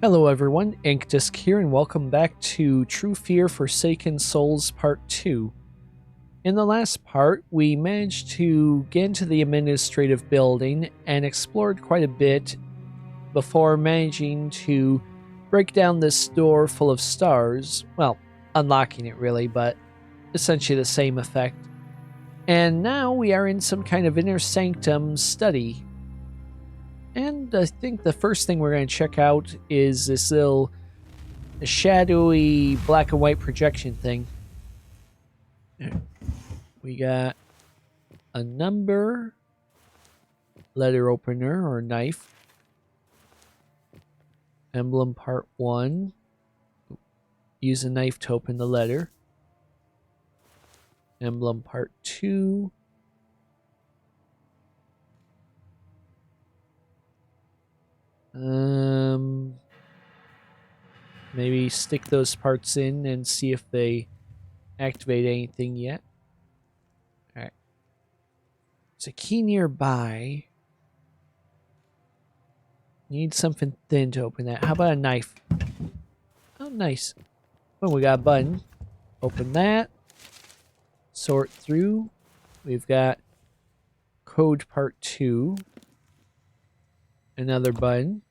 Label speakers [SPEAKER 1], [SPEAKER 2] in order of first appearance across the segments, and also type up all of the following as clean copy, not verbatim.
[SPEAKER 1] Hello everyone, Inkdisk here, and welcome back to True Fear Forsaken Souls Part 2. In the last part, we managed to get into the administrative building and explored quite a bit before managing to break down this door full of stars. Well, unlocking it really, but essentially the same effect. And now we are in some kind of inner sanctum study. And I think the first thing we're going to check out is this little shadowy black and white projection thing. We got a number, letter opener or knife, emblem part 1. Use a knife to open the letter. Emblem part 2. Maybe stick those parts in and see if they activate anything yet. Alright. There's a key nearby. Need something thin to open that. How about a knife? Oh, nice. Well, we got a button. Open that. Sort through. We've got code part 2. Another button.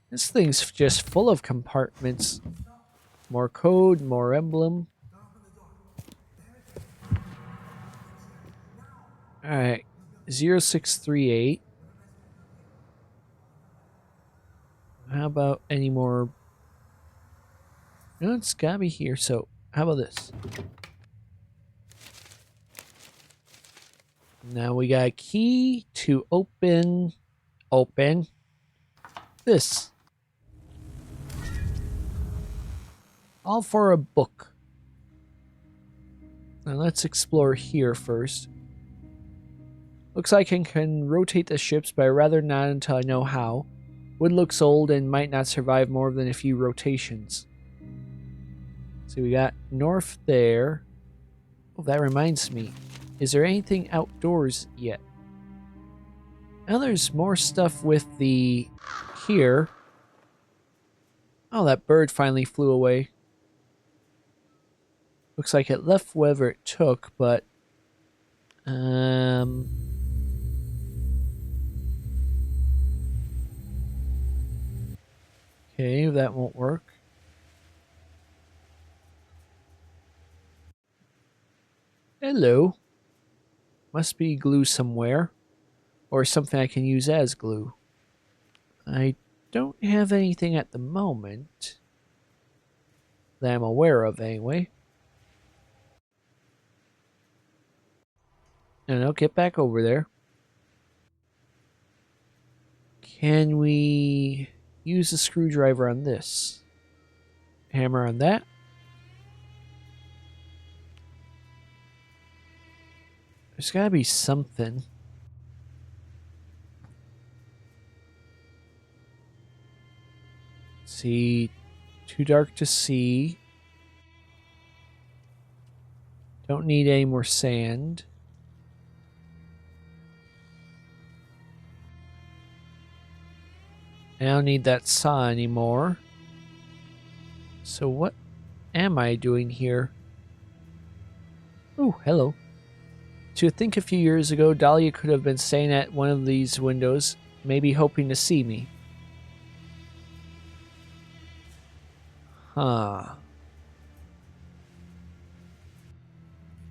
[SPEAKER 1] This thing's just full of compartments. More code, more emblem. Alright. 0638. How about any more? No, it's gotta be here, so how about this? Now we got a key to open this. All for a book. Now let's explore here first. Looks like I can rotate the ships, but I'd rather not until I know how. Wood looks old and might not survive more than a few rotations. So we got north there. Oh, that reminds me. Is there anything outdoors yet? Now there's more stuff with the here. Oh, that bird finally flew away. Looks like it left whatever it took, but okay, that won't work. Hello. Must be glue somewhere. Or something I can use as glue. I don't have anything at the moment. That I'm aware of, anyway. And I'll get back over there. Can we use a screwdriver on this? Hammer on that? There's gotta be something. See, too dark to see. Don't need any more sand. I don't need that saw anymore. So what am I doing here? Oh, hello. To think a few years ago, Dahlia could have been staying at one of these windows, maybe hoping to see me. Huh.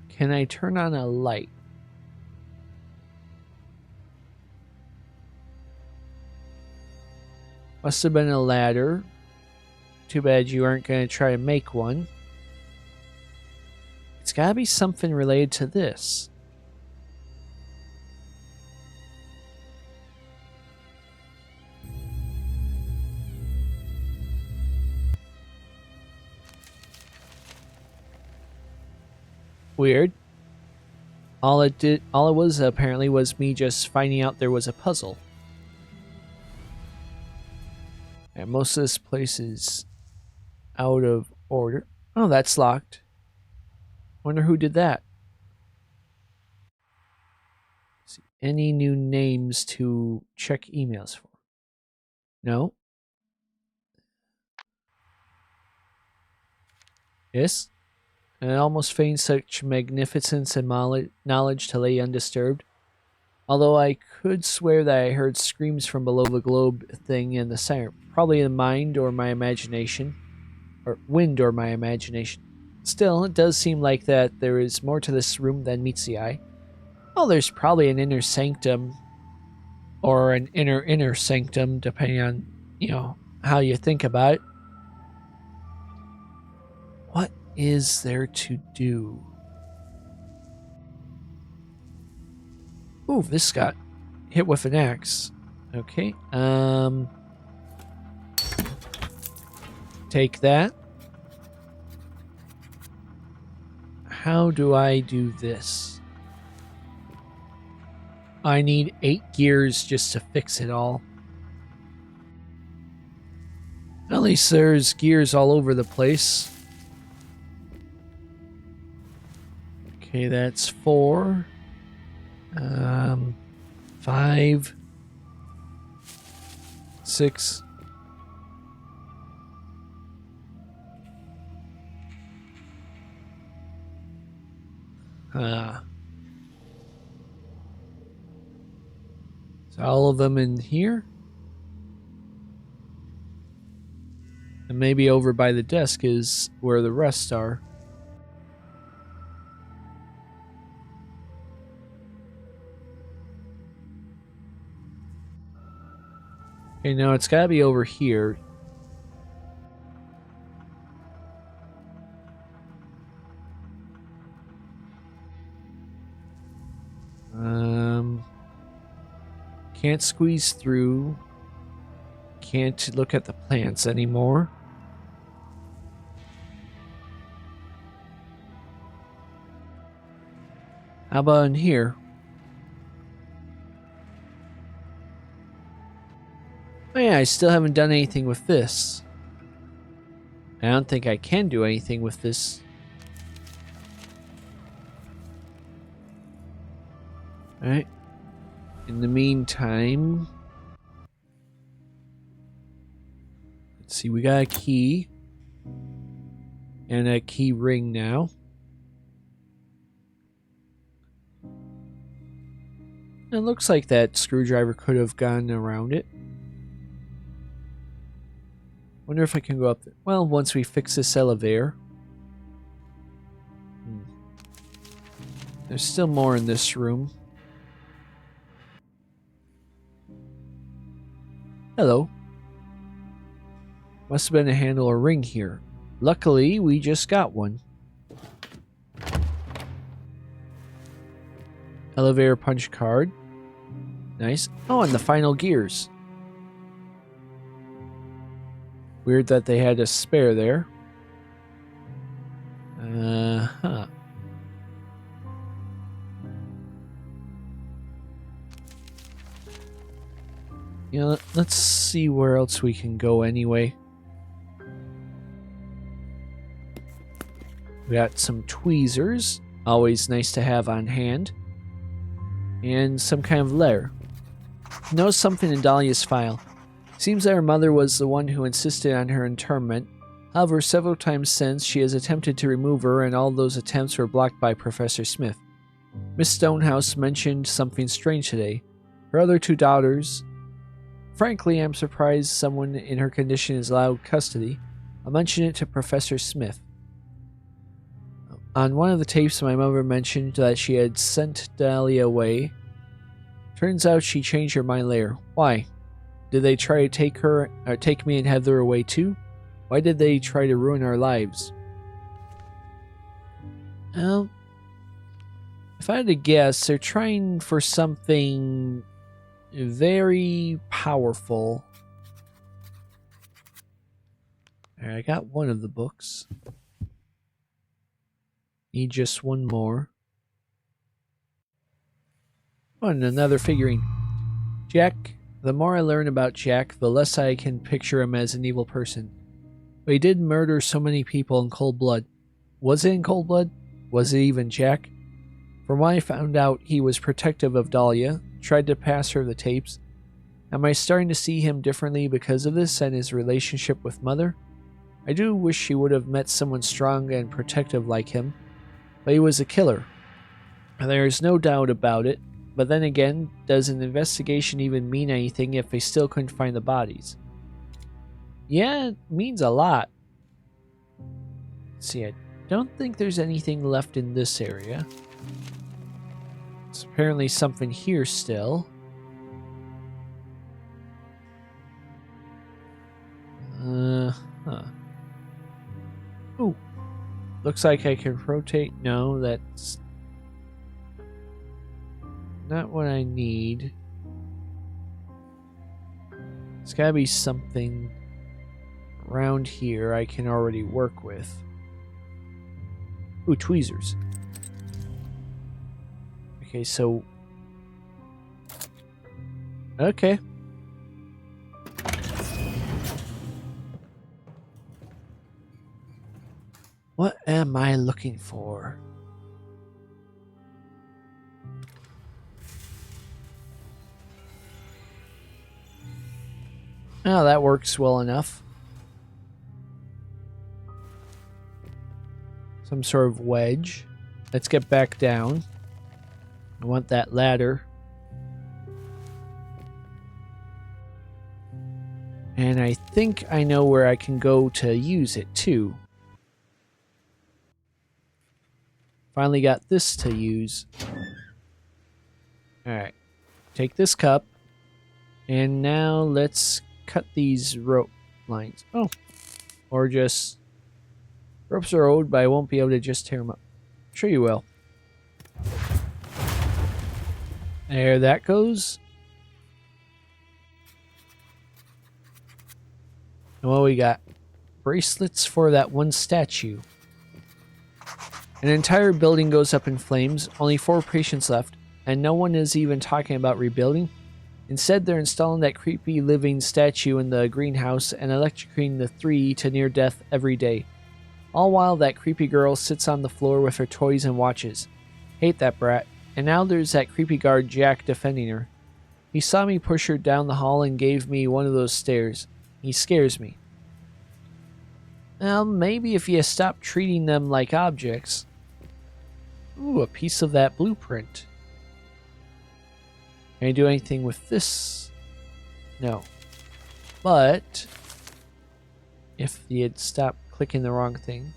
[SPEAKER 1] Can I turn on a light? Must have been a ladder. Too bad you aren't going to try to make one. It's gotta be something related to this. Weird. All it was apparently was me just finding out there was a puzzle. And most of this place is out of order. Oh, that's locked. Wonder who did that. Let's see, any new names to check emails for? No. Yes? And I almost feigned such magnificence and knowledge to lay undisturbed. Although I could swear that I heard screams from below the globe thing in the center. Probably in mind or my imagination. Or wind or my imagination. Still, it does seem like that there is more to this room than meets the eye. Well, there's probably an inner sanctum. Or an inner sanctum, depending on, how you think about it. What is there to do? Ooh, this got hit with an axe. Okay. Take that. How do I do this? I need 8 gears just to fix it all. At least there's gears all over the place. Okay, that's 4. 5. 6. So all of them in here? And maybe over by the desk is where the rest are. Okay, now it's gotta be over here. Can't squeeze through. Can't look at the plants anymore. How about in here? Oh yeah, I still haven't done anything with this. I don't think I can do anything with this. Alright. In the meantime, let's see, we got a key. And a key ring now. It looks like that screwdriver could have gone around it. Wonder if I can go up there. Well, once we fix this elevator. There's still more in this room. Hello. Must have been a handle or ring here. Luckily, we just got one. Elevator punch card. Nice. Oh, and the final gears. Weird that they had a spare there. Huh. You know, let's see where else we can go anyway. We got some tweezers, always nice to have on hand. And some kind of letter. Notice something in Dahlia's file. Seems that her mother was the one who insisted on her internment. However, several times since, she has attempted to remove her, and all those attempts were blocked by Professor Smith. Miss Stonehouse mentioned something strange today. Her other 2 daughters. Frankly, I'm surprised someone in her condition is allowed custody. I'll mention it to Professor Smith. On one of the tapes, my mother mentioned that she had sent Dahlia away. Turns out she changed her mind later. Why? Did they try to take her, or take me and Heather away too? Why did they try to ruin our lives? Well, if I had to guess, they're trying for something very powerful. Alright, I got one of the books. Need just one more. Oh, and another figurine. Jack. The more I learn about Jack, the less I can picture him as an evil person. But he did murder so many people in cold blood. Was it in cold blood? Was it even Jack? From what I found out, he was protective of Dahlia, tried to pass her the tapes. Am I starting to see him differently because of this and his relationship with Mother? I do wish she would have met someone strong and protective like him, but he was a killer. There's no doubt about it, but then again, does an investigation even mean anything if they still couldn't find the bodies? Yeah, it means a lot. Let's see, I don't think there's anything left in this area. There's apparently something here still. Huh. Ooh. Looks like I can rotate. No, that's not what I need. There's gotta be something around here I can already work with. Ooh, tweezers. Okay, so... Okay. What am I looking for? Oh, that works well enough. Some sort of wedge. Let's get back down. I want that ladder. And I think I know where I can go to use it too. Finally got this to use. Alright. Take this cup. And now let's cut these rope lines. Oh. Or just... Ropes are old, but I won't be able to just tear them up. Sure you will. There that goes. And what we got? Bracelets for that one statue. An entire building goes up in flames, only 4 patients left, and no one is even talking about rebuilding. Instead, they're installing that creepy living statue in the greenhouse and electrocuting the 3 to near death every day. All while that creepy girl sits on the floor with her toys and watches. Hate that brat. And now there's that creepy guard Jack defending her. He saw me push her down the hall and gave me one of those stares. He scares me. Well, maybe if you stop treating them like objects. Ooh, a piece of that blueprint. Can I do anything with this? No. But if you had stopped clicking the wrong thing.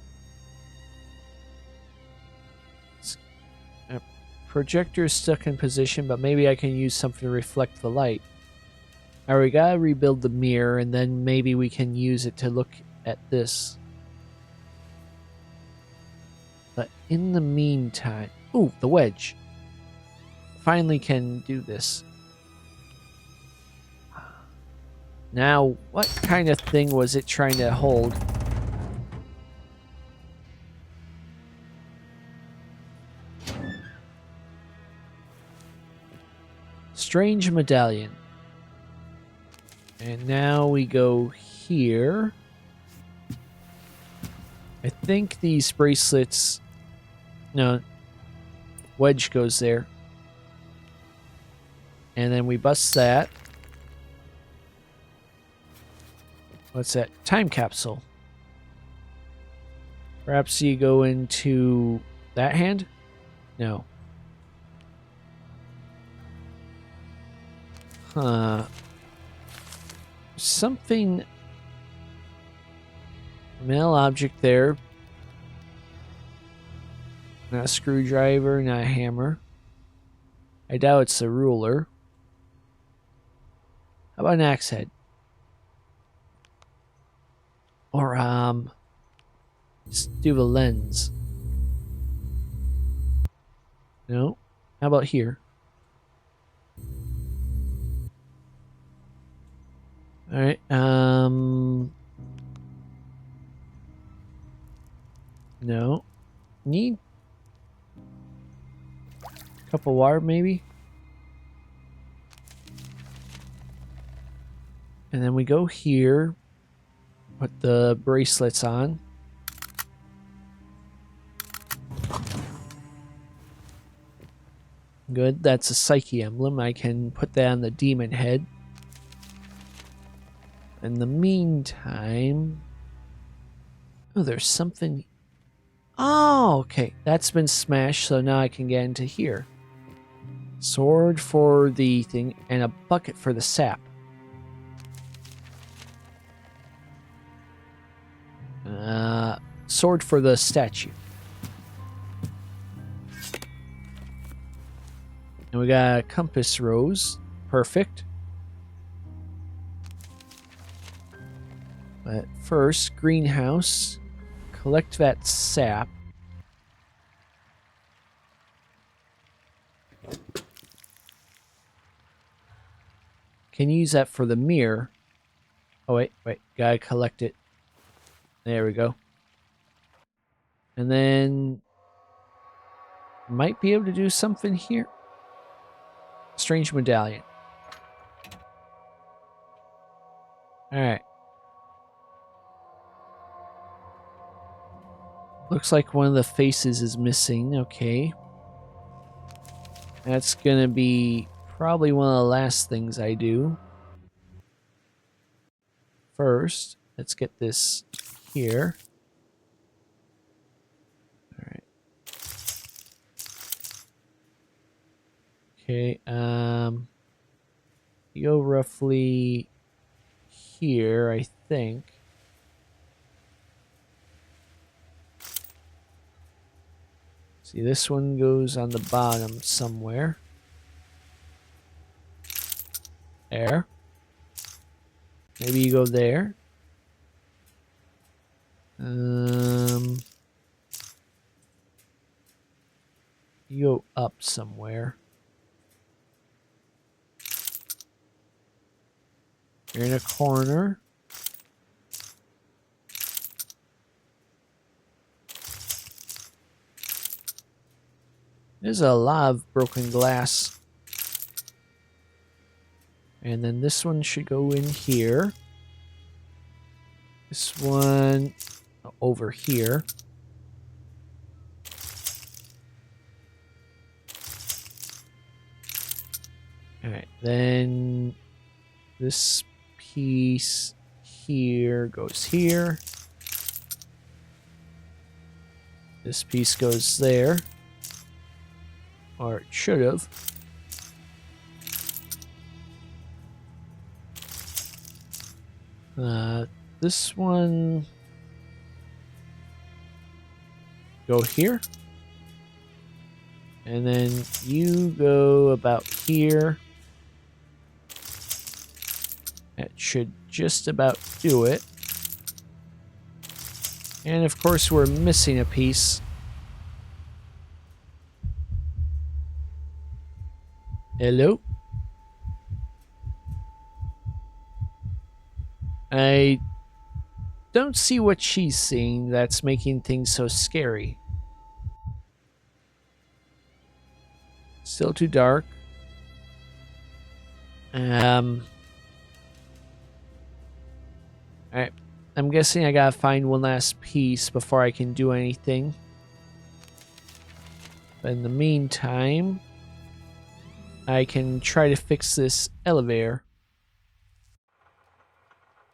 [SPEAKER 1] Projector is stuck in position, but maybe I can use something to reflect the light. Alright, we gotta rebuild the mirror, and then maybe we can use it to look at this. But in the meantime... Ooh, the wedge. Finally can do this. Now, what kind of thing was it trying to hold? Strange medallion. And now we go here. I think these bracelets... No. Wedge goes there. And then we bust that. What's that? Time capsule. Perhaps you go into that hand? No. Huh. Something... Metal object there. Not a screwdriver, not a hammer. I doubt it's a ruler. How about an axe head? Or, let's do the lens. No? How about here? Alright, no. Need a cup of water, maybe? And then we go here. Put the bracelets on. Good, that's a Psyche emblem. I can put that on the demon head. In the meantime... Oh, there's something. Oh, okay. That's been smashed, so now I can get into here. Sword for the thing, and a bucket for the sap. Sword for the statue. And we got a compass rose. Perfect. But first, greenhouse. Collect that sap. Can use that for the mirror. Oh, wait. Gotta collect it. There we go. And then... might be able to do something here. Strange medallion. Alright. Looks like one of the faces is missing. Okay. That's gonna be probably one of the last things I do. First, let's get this here. Alright. Okay, you go roughly here, I think. See, this one goes on the bottom somewhere. There. Maybe you go there. You go up somewhere. You're in a corner. There's a lot of broken glass. And then this one should go in here. This one over here. Alright, then this piece here goes here. This piece goes there. Or it should have. This one go here. And then you go about here. That should just about do it. And of course we're missing a piece. Hello? I don't see what she's seeing that's making things so scary. Still too dark. Alright. I'm guessing I gotta find one last piece before I can do anything. But in the meantime, I can try to fix this elevator.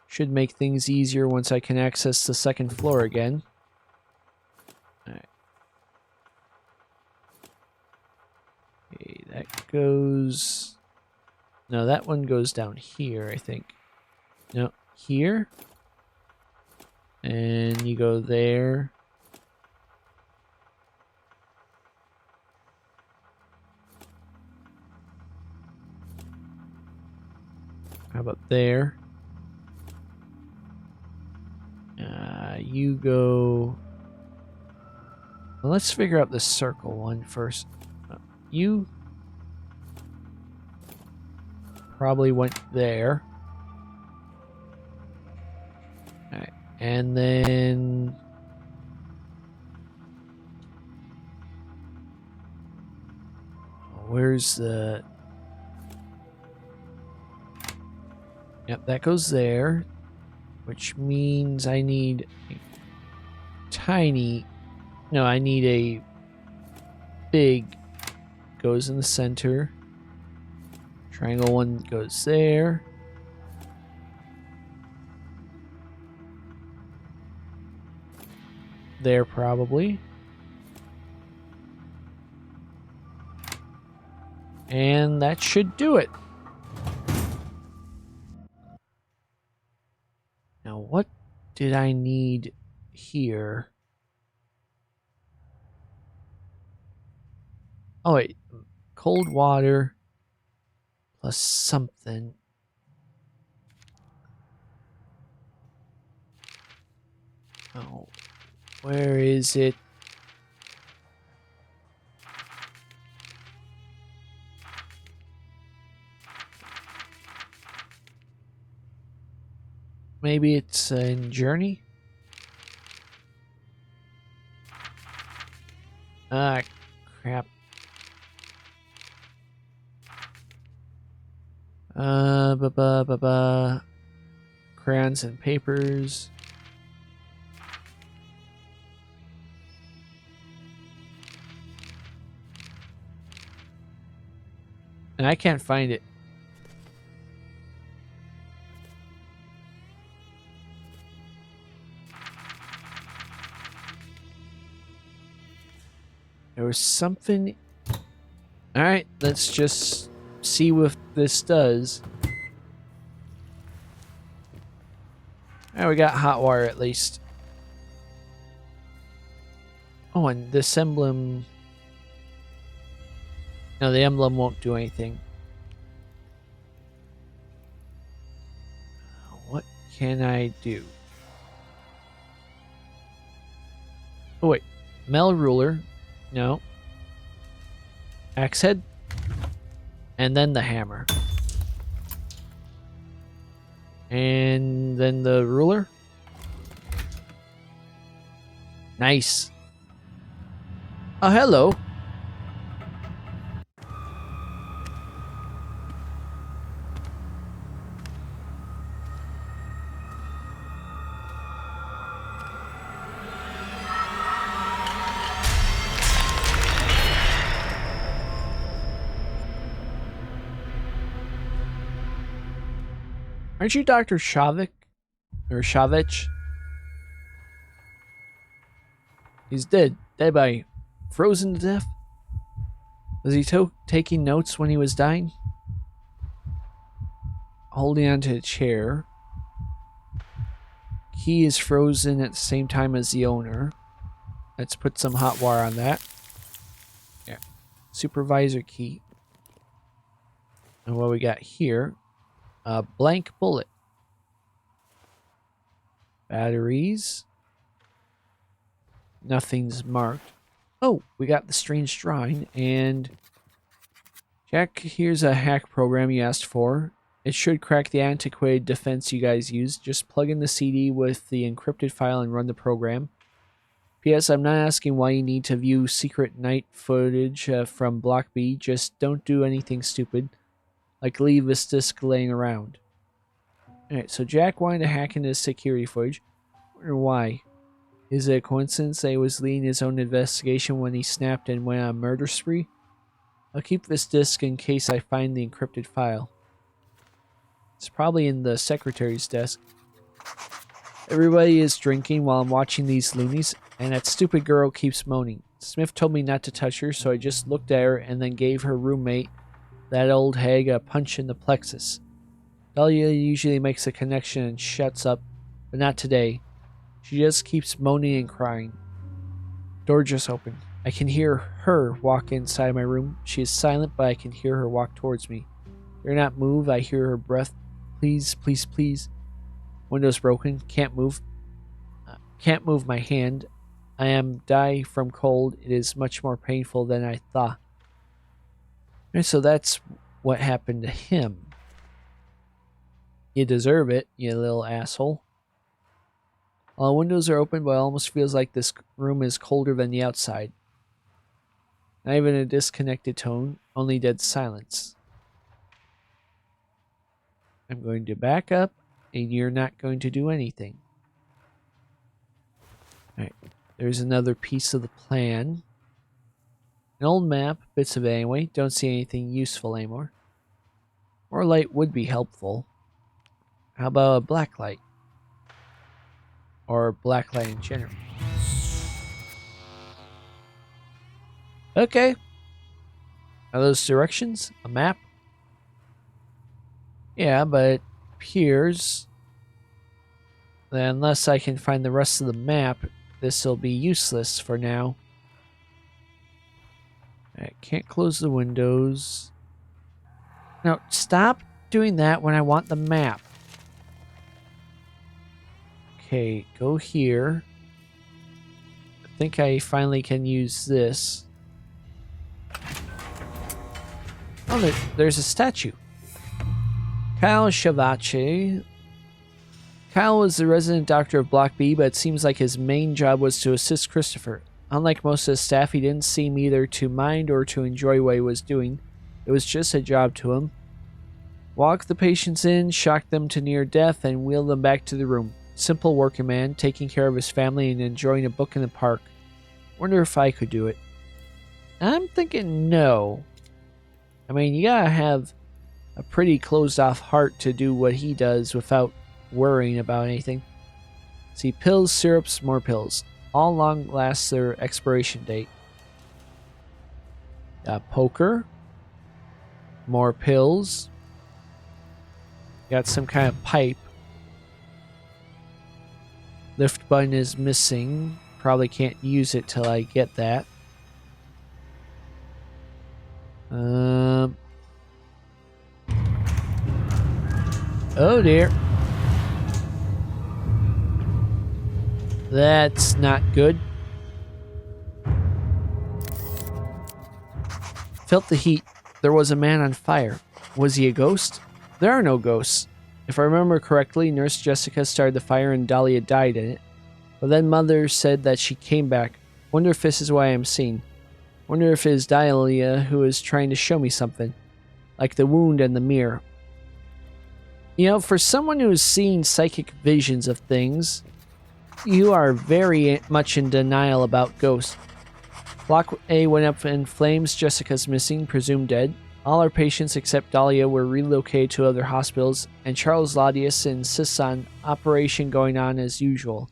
[SPEAKER 1] Should make things easier once I can access the second floor again. Alright. Okay, that goes... No, that one goes down here, I think. No, here. And you go there. How about there? You go... Well, let's figure out the circle one first. You probably went there. Alright, and then... Where's the... Yep, that goes there. Which means I need a tiny... No, I need a big... Goes in the center. Triangle one goes there. there probably. And that should do it. Now, what did I need here? Oh, wait. Cold water plus something. Oh, where is it? Maybe it's in Journey? Ah, crap. Crayons and papers. And I can't find it. There was something. Alright, let's just see what this does. Alright, we got hot wire at least. Oh, and this emblem. No, the emblem won't do anything. What can I do? Oh, wait. Metal ruler. No. Axe head. And then the hammer. And then the ruler. Nice. Oh, hello. Aren't you Dr. Shavik? Or Shavich? He's dead. Dead by frozen to death? Was he taking notes when he was dying? Holding onto a chair. Key is frozen at the same time as the owner. Let's put some hot water on that. Yeah. Supervisor key. And what we got here? A blank bullet. Batteries. Nothing's marked. Oh, we got the strange drawing. And Jack, here's a hack program you asked for. It should crack the antiquated defense you guys use. Just plug in the CD with the encrypted file and run the program. P.S. I'm not asking why you need to view secret night footage from Block B. Just don't do anything stupid. Like leave this disc laying around. Alright, so Jack wanted to hack into his security footage. I wonder why. Is it a coincidence that he was leading his own investigation when he snapped and went on a murder spree? I'll keep this disc in case I find the encrypted file. It's probably in the secretary's desk. Everybody is drinking while I'm watching these loonies, and that stupid girl keeps moaning. Smith told me not to touch her, so I just looked at her and then gave her roommate, that old hag, a punch in the plexus. Dahlia usually makes a connection and shuts up, but not today. She just keeps moaning and crying. Door just opened. I can hear her walk inside my room. She is silent, but I can hear her walk towards me. Dare not move. I hear her breath. Please, please, please. Window's broken. Can't move. Can't move my hand. I am die from cold. It is much more painful than I thought. And so that's what happened to him. You deserve it, you little asshole. All the windows are open, but it almost feels like this room is colder than the outside. Not even a disconnected tone, only dead silence. I'm going to back up, and you're not going to do anything. Alright, there's another piece of the plan. An old map, bits of it anyway. Don't see anything useful anymore. More light would be helpful. How about a black light? Or black light in general. Okay. Are those directions? A map? Yeah, but it appears that unless I can find the rest of the map, this will be useless for now. I can't close the windows. No, stop doing that when I want the map. Okay, go here. I think I finally can use this. Oh, there's a statue. Kyle Shavache. Kyle was the resident doctor of Block B, but it seems like his main job was to assist Christopher. Unlike most of the staff, he didn't seem either to mind or to enjoy what he was doing. It was just a job to him. Walk the patients in, shock them to near death, and wheel them back to the room. Simple working man, taking care of his family and enjoying a book in the park. Wonder if I could do it. I'm thinking no. I mean, you gotta have a pretty closed off heart to do what he does without worrying about anything. See, pills, syrups, more pills. All long last their expiration date. Got poker. More pills. Got some kind of pipe. Lift button is missing. Probably can't use it till I get that. Oh dear. That's not good. Felt the heat. There was a man on fire. Was he a ghost? There are no ghosts. If I remember correctly, Nurse Jessica started the fire and Dahlia died in it. But then Mother said that she came back. Wonder if this is why I'm seen. Wonder if it is Dahlia who is trying to show me something. Like the wound and the mirror. You know, for someone who has seen psychic visions of things, you are very much in denial about ghosts. Block A went up in flames. Jessica's missing, presumed dead. All our patients except Dahlia were relocated to other hospitals, and Charles Laudius insists on operation going on as usual.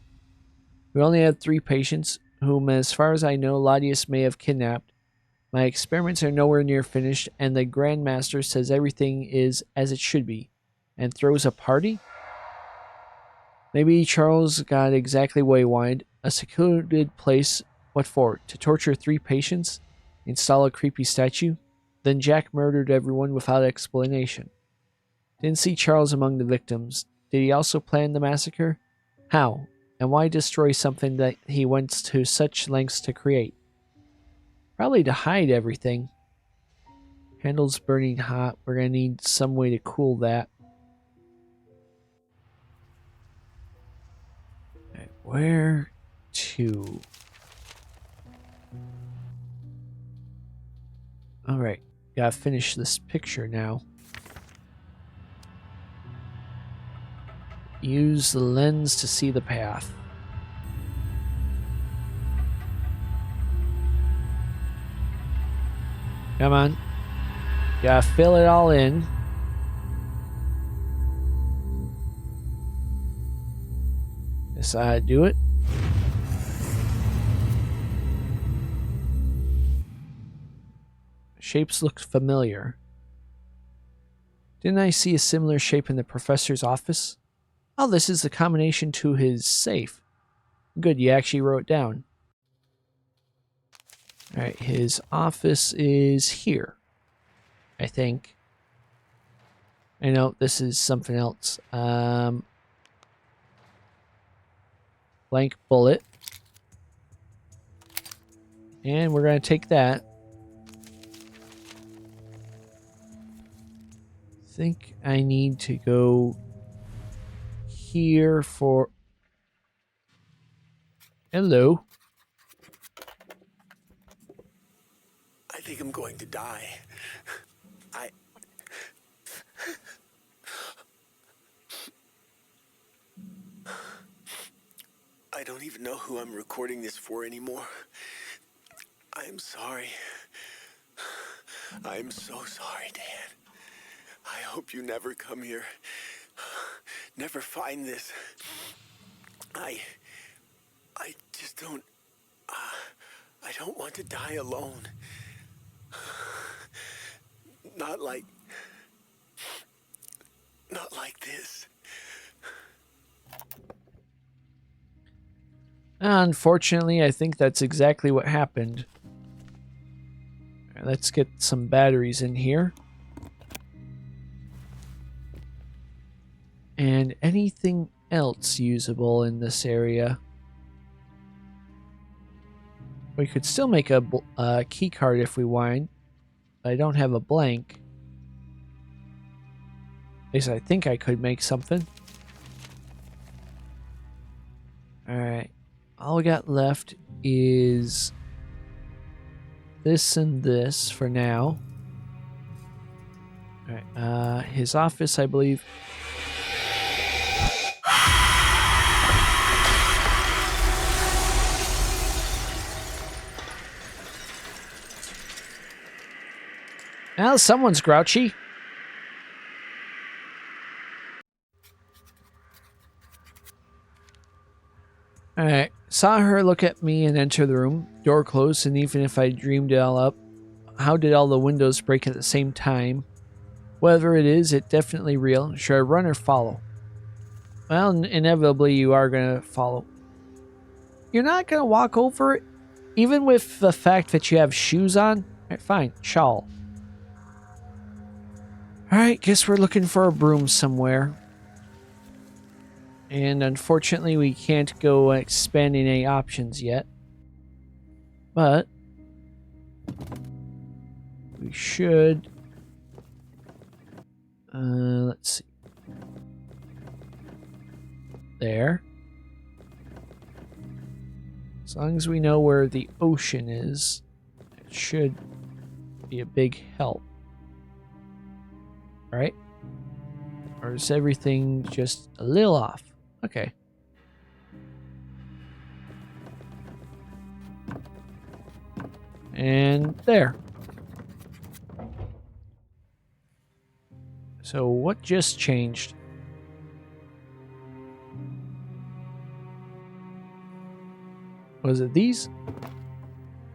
[SPEAKER 1] We only had 3 patients, whom, as far as I know, Laudius may have kidnapped. My experiments are nowhere near finished, and the Grand Master says everything is as it should be, and throws a party? Maybe Charles got exactly what he wanted. A secluded place. What for? To torture 3 patients? Install a creepy statue? Then Jack murdered everyone without explanation. Didn't see Charles among the victims. Did he also plan the massacre? How? And why destroy something that he went to such lengths to create? Probably to hide everything. Candle's burning hot. We're going to need some way to cool that. Right, where to? Alright. Gotta finish this picture now. Use the lens to see the path. Come on. Gotta fill it all in. That's how I do it. Shapes look familiar. Didn't I see a similar shape in the professor's office? Oh, this is the combination to his safe. Good, you actually wrote it down. Alright, his office is here. I think. I know this is something else. Blank bullet. And we're going to take that. I think I need to go here for... Hello.
[SPEAKER 2] I think I'm going to die. I don't even know who I'm recording this for anymore. I'm sorry. I'm so sorry, Dan. I hope you never come here. Never find this. I just don't... I don't want to die alone. Not like... Not like this.
[SPEAKER 1] Unfortunately, I think that's exactly what happened. Let's get some batteries in here. And anything else usable in this area? We could still make a key card if we want. But I don't have a blank. At least I think I could make something. Alright. All we got left is this and this for now. Alright, his office, I believe. Well, someone's grouchy. Alright, saw her look at me and enter the room. Door closed, and even if I dreamed it all up, how did all the windows break at the same time? Whatever it is, it's definitely real. Should I run or follow? Well, inevitably you are going to follow. You're not going to walk over it? Even with the fact that you have shoes on? Alright, fine, shawl. Alright, guess we're looking for a broom somewhere. And unfortunately, we can't go expanding any options yet. But we should. Let's see. There. As long as we know where the ocean is, it should be a big help. Alright? Or is everything just a little off? Okay. And there. So what just changed? Was it these?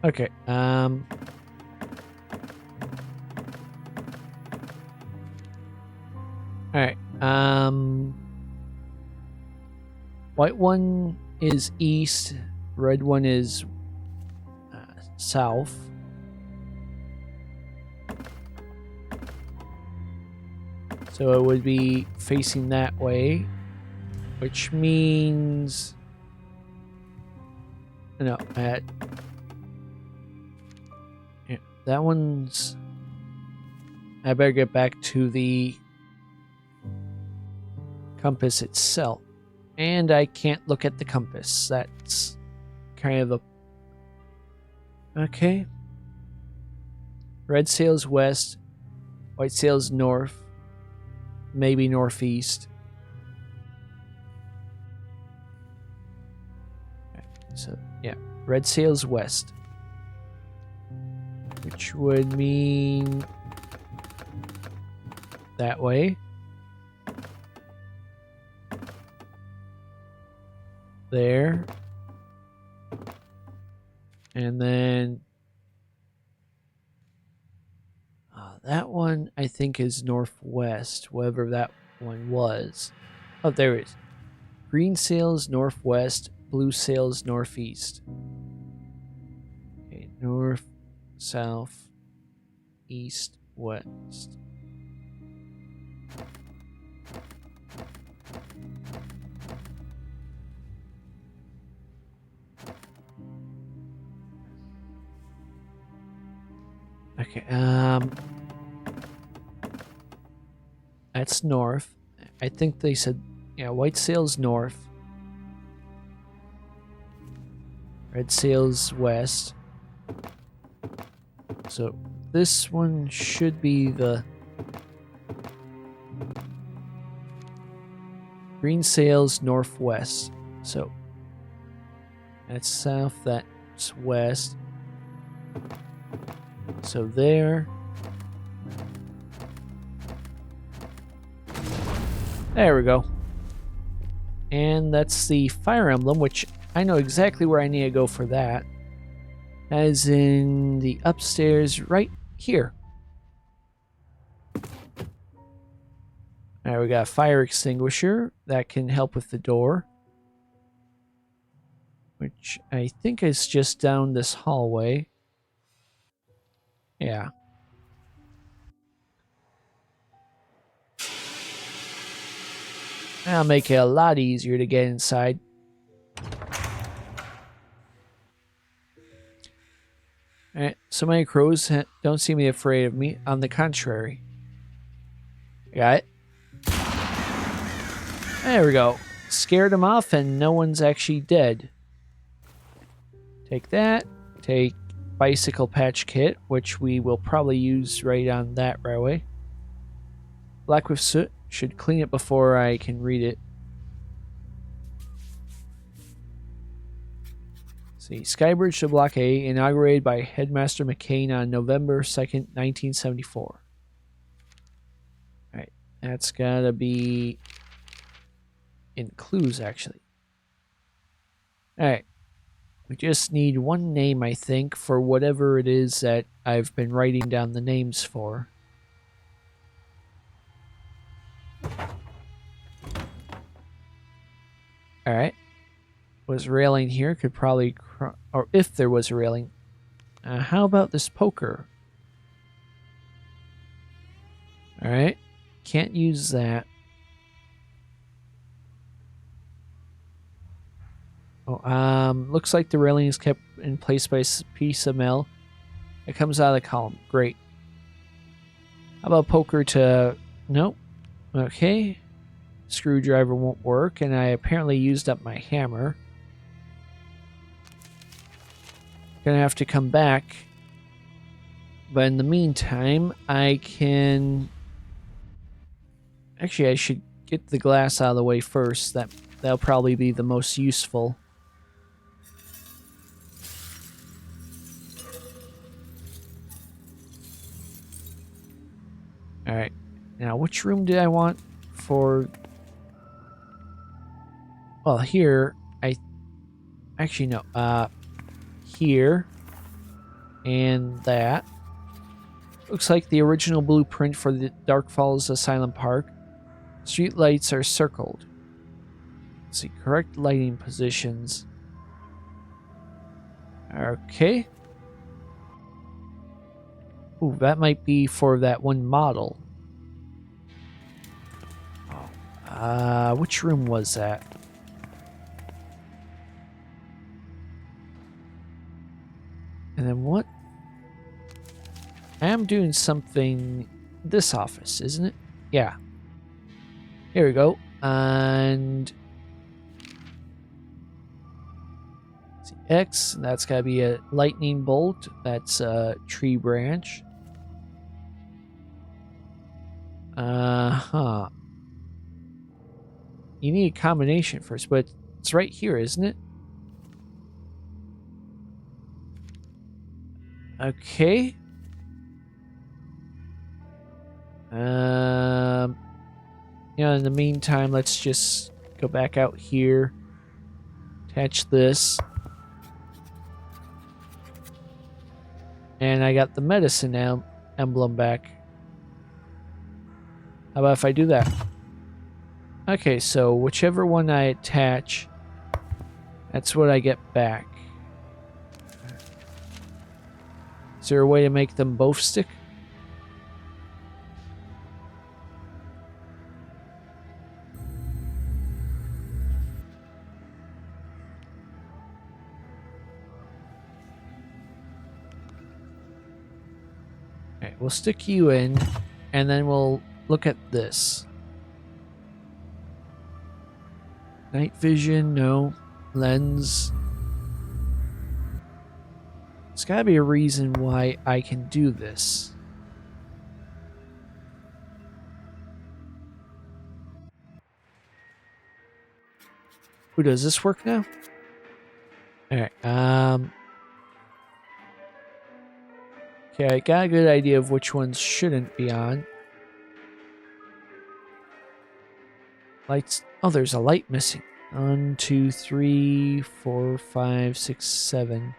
[SPEAKER 1] Okay. Alright. White one is east, red one is south. So it would be facing that way, which means no, yeah, that one's. I better get back to the compass itself. And I can't look at the compass. That's kind of a... Okay. Red sails west. White sails north. Maybe northeast. Okay, so, yeah. Red sails west. Which would mean... that way. There. And then that one I think is northwest, whatever that one was. Oh, there it is. Green sails northwest, blue sails northeast. Okay, north, south, east, west. Okay, that's north. I think they said, yeah, white sails north. Red sails west. So this one should be the green sails northwest. So that's south, that's west. So there. There we go. And that's the fire emblem, which I know exactly where I need to go for that. As in the upstairs right here. Alright, we got a fire extinguisher that can help with the door, which I think is just down this hallway. Yeah. That'll make it a lot easier to get inside. Alright, so many crows don't seem to be afraid of me. On the contrary. Got it? There we go. Scared them off and no one's actually dead. Take that. Take bicycle patch kit, which we will probably use right on that railway. Black with soot. Should clean it before I can read it. See, Skybridge to Block A, inaugurated by Headmaster McCain on November 2nd, 1974. Alright, that's gotta be in clues, actually. Alright, we just need one name, I think, for whatever it is that I've been writing down the names for. Alright. Was railing here, could probably, or if there was a railing. How about this poker? Alright, can't use that. Oh, looks like the railing is kept in place by a piece of metal. It comes out of the column. Great. How about poker to... Nope. Okay. Screwdriver won't work, and I apparently used up my hammer. Gonna have to come back. But in the meantime, I can... Actually, I should get the glass out of the way first. That'll probably be the most useful. Alright. Now, which room did I want for... Well, here, Actually, no. Here. And that. Looks like the original blueprint for the Dark Falls Asylum Park. Street lights are circled. Let's see, correct lighting positions. Okay. Ooh, that might be for that one model. Oh. Which room was that? And then what? I am doing something... This office, isn't it? Yeah. Here we go. And... Let's see, X, that's gotta be a lightning bolt. That's a tree branch. Uh-huh. You need a combination first, but it's right here, isn't it? Okay. In the meantime, let's just go back out here. Attach this. And I got the medicine emblem back. How about if I do that? Okay, so whichever one I attach, that's what I get back. Is there a way to make them both stick? Okay, we'll stick you in, and then we'll look at this. Night vision, no. Lens. There's gotta be a reason why I can do this. Ooh, does this work now? Alright, okay, I got a good idea of which ones shouldn't be on. Lights. Oh, there's a light missing. 1, 2, 3, 4, 5, 6, 7.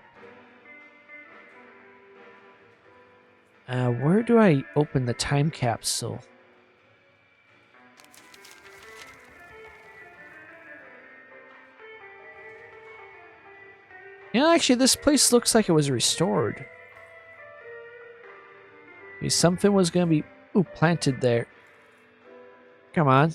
[SPEAKER 1] Where do I open the time capsule? Yeah, actually, this place looks like it was restored. Okay, something was gonna be planted there. Come on.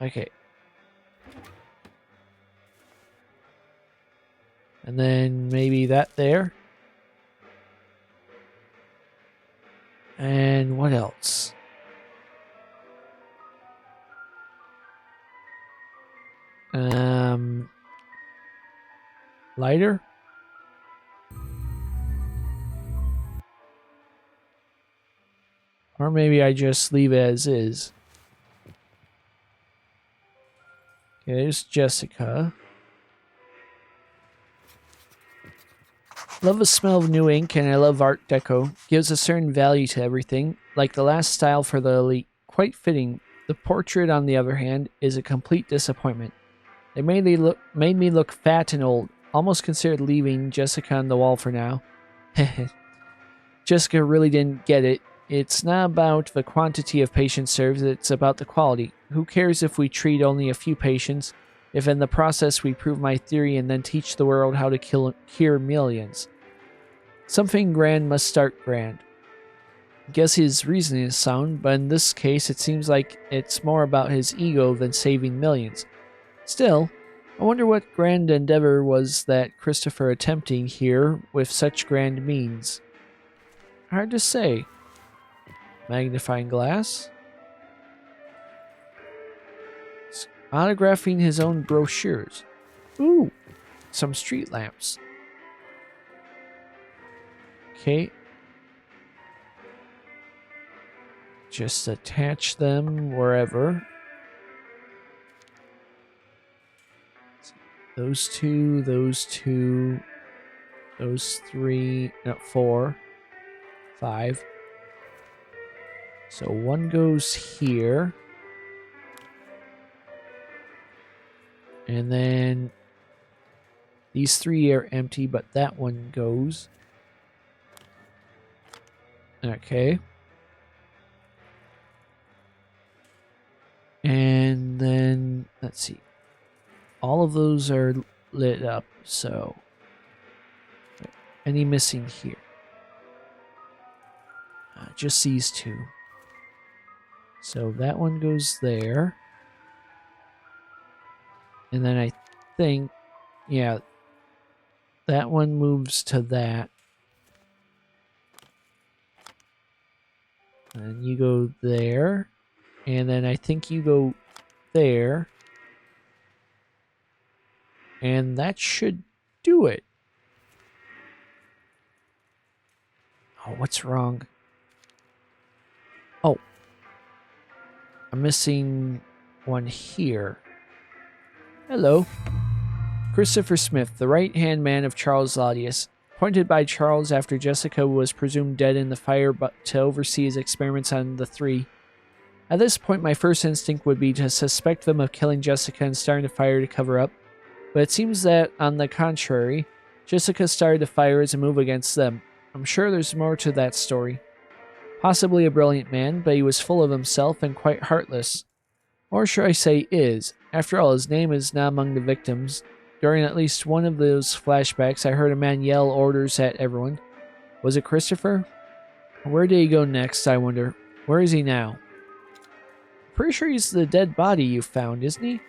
[SPEAKER 1] Okay. And then maybe that there. And what else? Lighter? Or maybe I just leave it as is. Okay, there's Jessica. Love the smell of new ink and I love Art Deco. Gives a certain value to everything, like the last style for the elite. Quite fitting. The portrait, on the other hand, is a complete disappointment. They made me look fat and old. Almost considered leaving Jessica on the wall for now. Jessica really didn't get it. It's not about the quantity of patients served, it's about the quality. Who cares if we treat only a few patients, if in the process we prove my theory and then teach the world how to cure millions? Something grand must start grand. Guess his reasoning is sound, but in this case it seems like it's more about his ego than saving millions. Still, I wonder what grand endeavor was that Christopher attempting here with such grand means. Hard to say. Magnifying glass. Autographing his own brochures. Ooh, some street lamps. Okay. Just attach them wherever. Those two, those three, no, 4, 5. So one goes here. And then these 3 are empty, but that one goes. Okay. And then, let's see. All of those are lit up, so. Any missing here? Just these 2. So that one goes there. And then I think, yeah, that one moves to that. And you go there. And then I think you go there. And that should do it. Oh, what's wrong? Oh. I'm missing one here. Hello. Christopher Smith, the right-hand man of Charles Laudius. Appointed by Charles after Jessica was presumed dead in the fire but to oversee his experiments on the 3. At this point, my first instinct would be to suspect them of killing Jessica and starting a fire to cover up. But it seems that, on the contrary, Jessica started the fire as a move against them. I'm sure there's more to that story. Possibly a brilliant man, but he was full of himself and quite heartless. Or should I say is. After all, his name is not among the victims. During at least one of those flashbacks, I heard a man yell orders at everyone. Was it Christopher? Where did he go next, I wonder? Where is he now? Pretty sure he's the dead body you found, isn't he?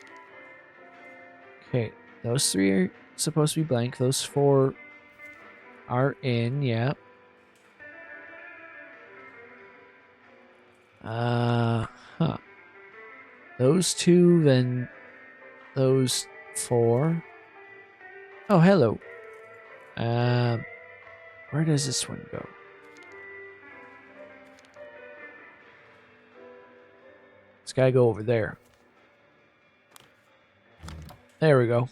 [SPEAKER 1] Okay, those 3 are supposed to be blank. Those 4 are in, yeah. Huh. Those 2, then those 4. Oh, hello. Where does this one go? It's gotta go over there. There we go.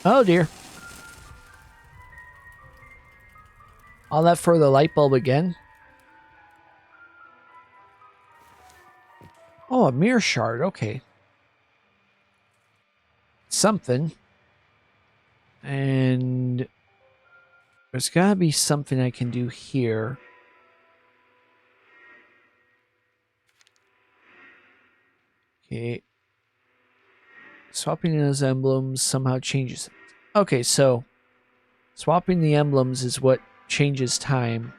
[SPEAKER 1] Oh dear. All that for the light bulb again. Oh, a mirror shard. Okay. Something. And there's gotta be something I can do here. Okay. Swapping those emblems somehow changes it. Okay, so swapping the emblems is what changes time.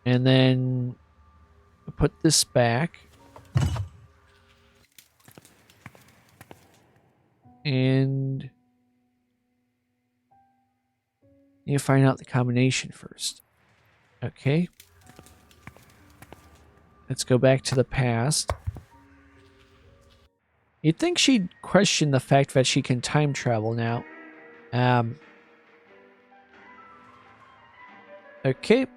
[SPEAKER 1] And then put this back. And you find out the combination first. Okay. Let's go back to the past. You'd think she'd question the fact that she can time travel now. Okay.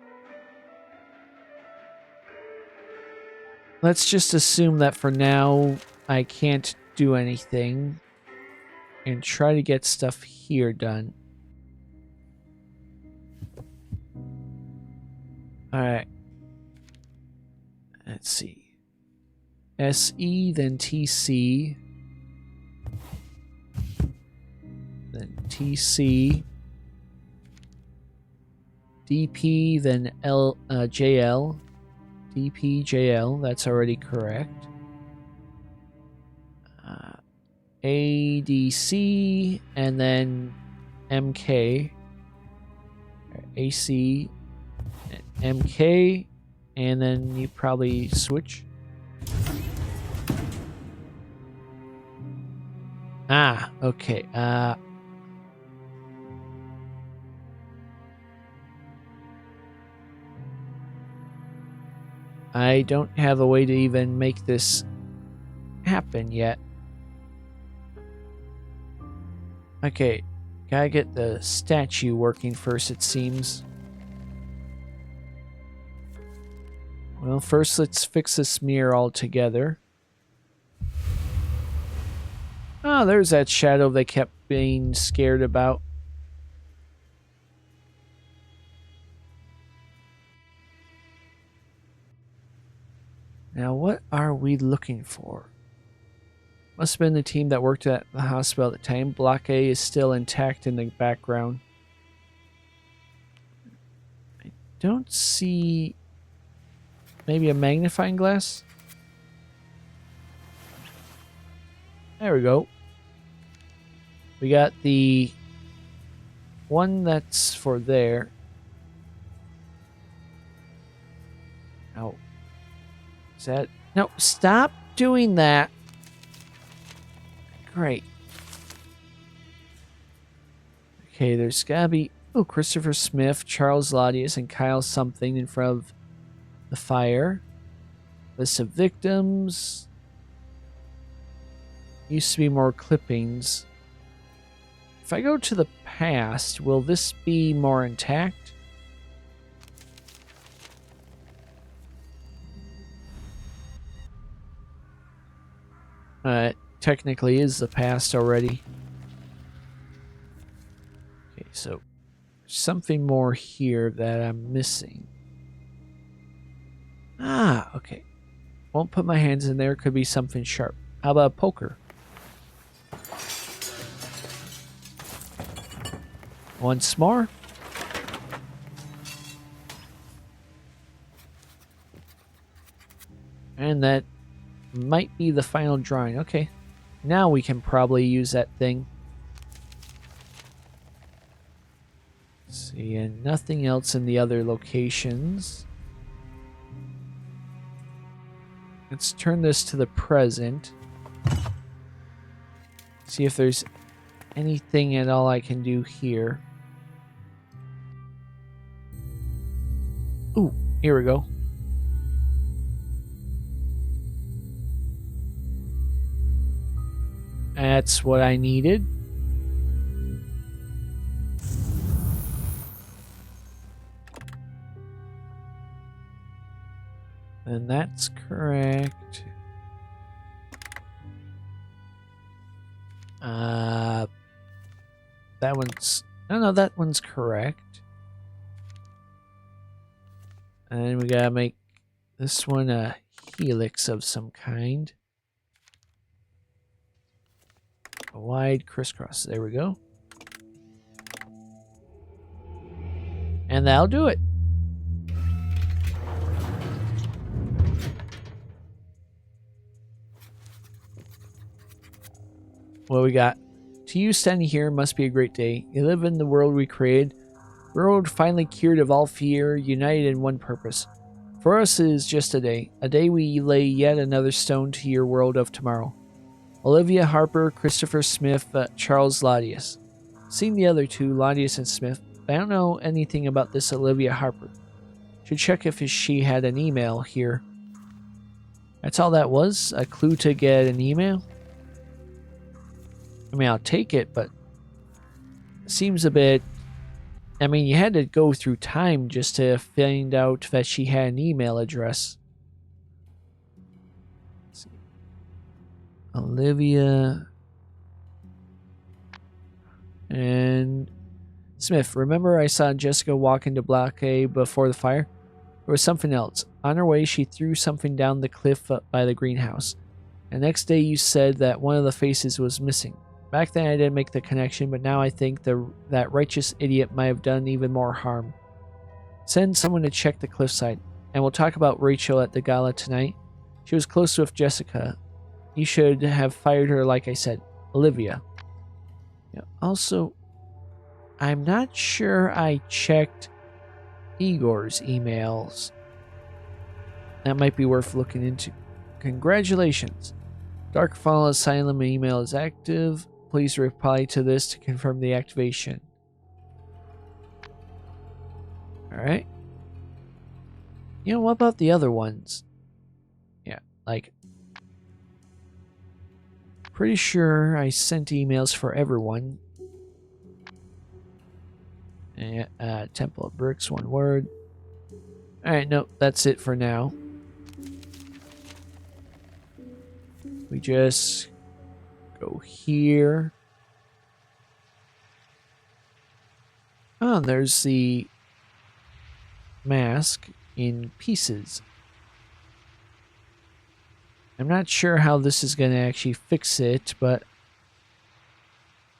[SPEAKER 1] Let's just assume that for now I can't do anything and try to get stuff here done. Alright. Let's see. SE, then TC. Then TC. DP, then JL. DP, JL, that's already correct. ADC, and then MK. AC, MK, and then you probably switch. Ah, okay. I don't have a way to even make this happen yet. Okay, gotta get the statue working first, it seems. Well, first let's fix this mirror altogether. Oh, there's that shadow they kept being scared about. Now, what are we looking for? Must have been the team that worked at the hospital at the time. Block A is still intact in the background. I don't see... maybe a magnifying glass? There we go. We got the one that's for there. Oh. Is that... no, stop doing that. Great. Okay, there's gotta be... oh, Christopher Smith, Charles Laudius, and Kyle something in front of the fire. List of victims. Used to be more clippings. If I go to the past, will this be more intact? It technically is the past already. Okay, so something more here that I'm missing. Ah, okay. Won't put my hands in there. Could be something sharp. How about poker? Once more. And that might be the final drawing. Okay. Now we can probably use that thing. Let's see, and nothing else in the other locations. Let's turn this to the present. See if there's anything at all I can do here. Ooh, here we go. That's what I needed. And that's correct. That one's... no, that one's correct. And we gotta make this one a helix of some kind. A wide crisscross. There we go. And that'll do it. What we got? To you standing here must be a great day. You live in the world we created. World finally cured of all fear, united in one purpose. For us it is just a day we lay yet another stone to your world of tomorrow. Olivia Harper, Christopher Smith, Charles Laudius. Seen the other two, Laudius and Smith, but I don't know anything about this Olivia Harper. Should check if she had an email here. That's all that was? A clue to get an email? I mean, I'll take it, but it seems a bit... I mean, you had to go through time just to find out that she had an email address. Let's see. Olivia... and... Smith, remember I saw Jessica walk into Block A before the fire? There was something else. On her way, she threw something down the cliff by the greenhouse. And next day you said that one of the faces was missing. Back then I didn't make the connection, but now I think that righteous idiot might have done even more harm. Send someone to check the cliffside, and we'll talk about Rachel at the gala tonight. She was close with Jessica. You should have fired her like I said. Olivia. Yeah, also, I'm not sure I checked Igor's emails. That might be worth looking into. Congratulations. Darkfall Asylum email is active. Please reply to this to confirm the activation. Alright. You know, what about the other ones? Yeah, like... pretty sure I sent emails for everyone. Temple of Bricks, one word. Alright, nope, that's it for now. We just go here. Oh, and there's the mask in pieces. I'm not sure how this is going to actually fix it, but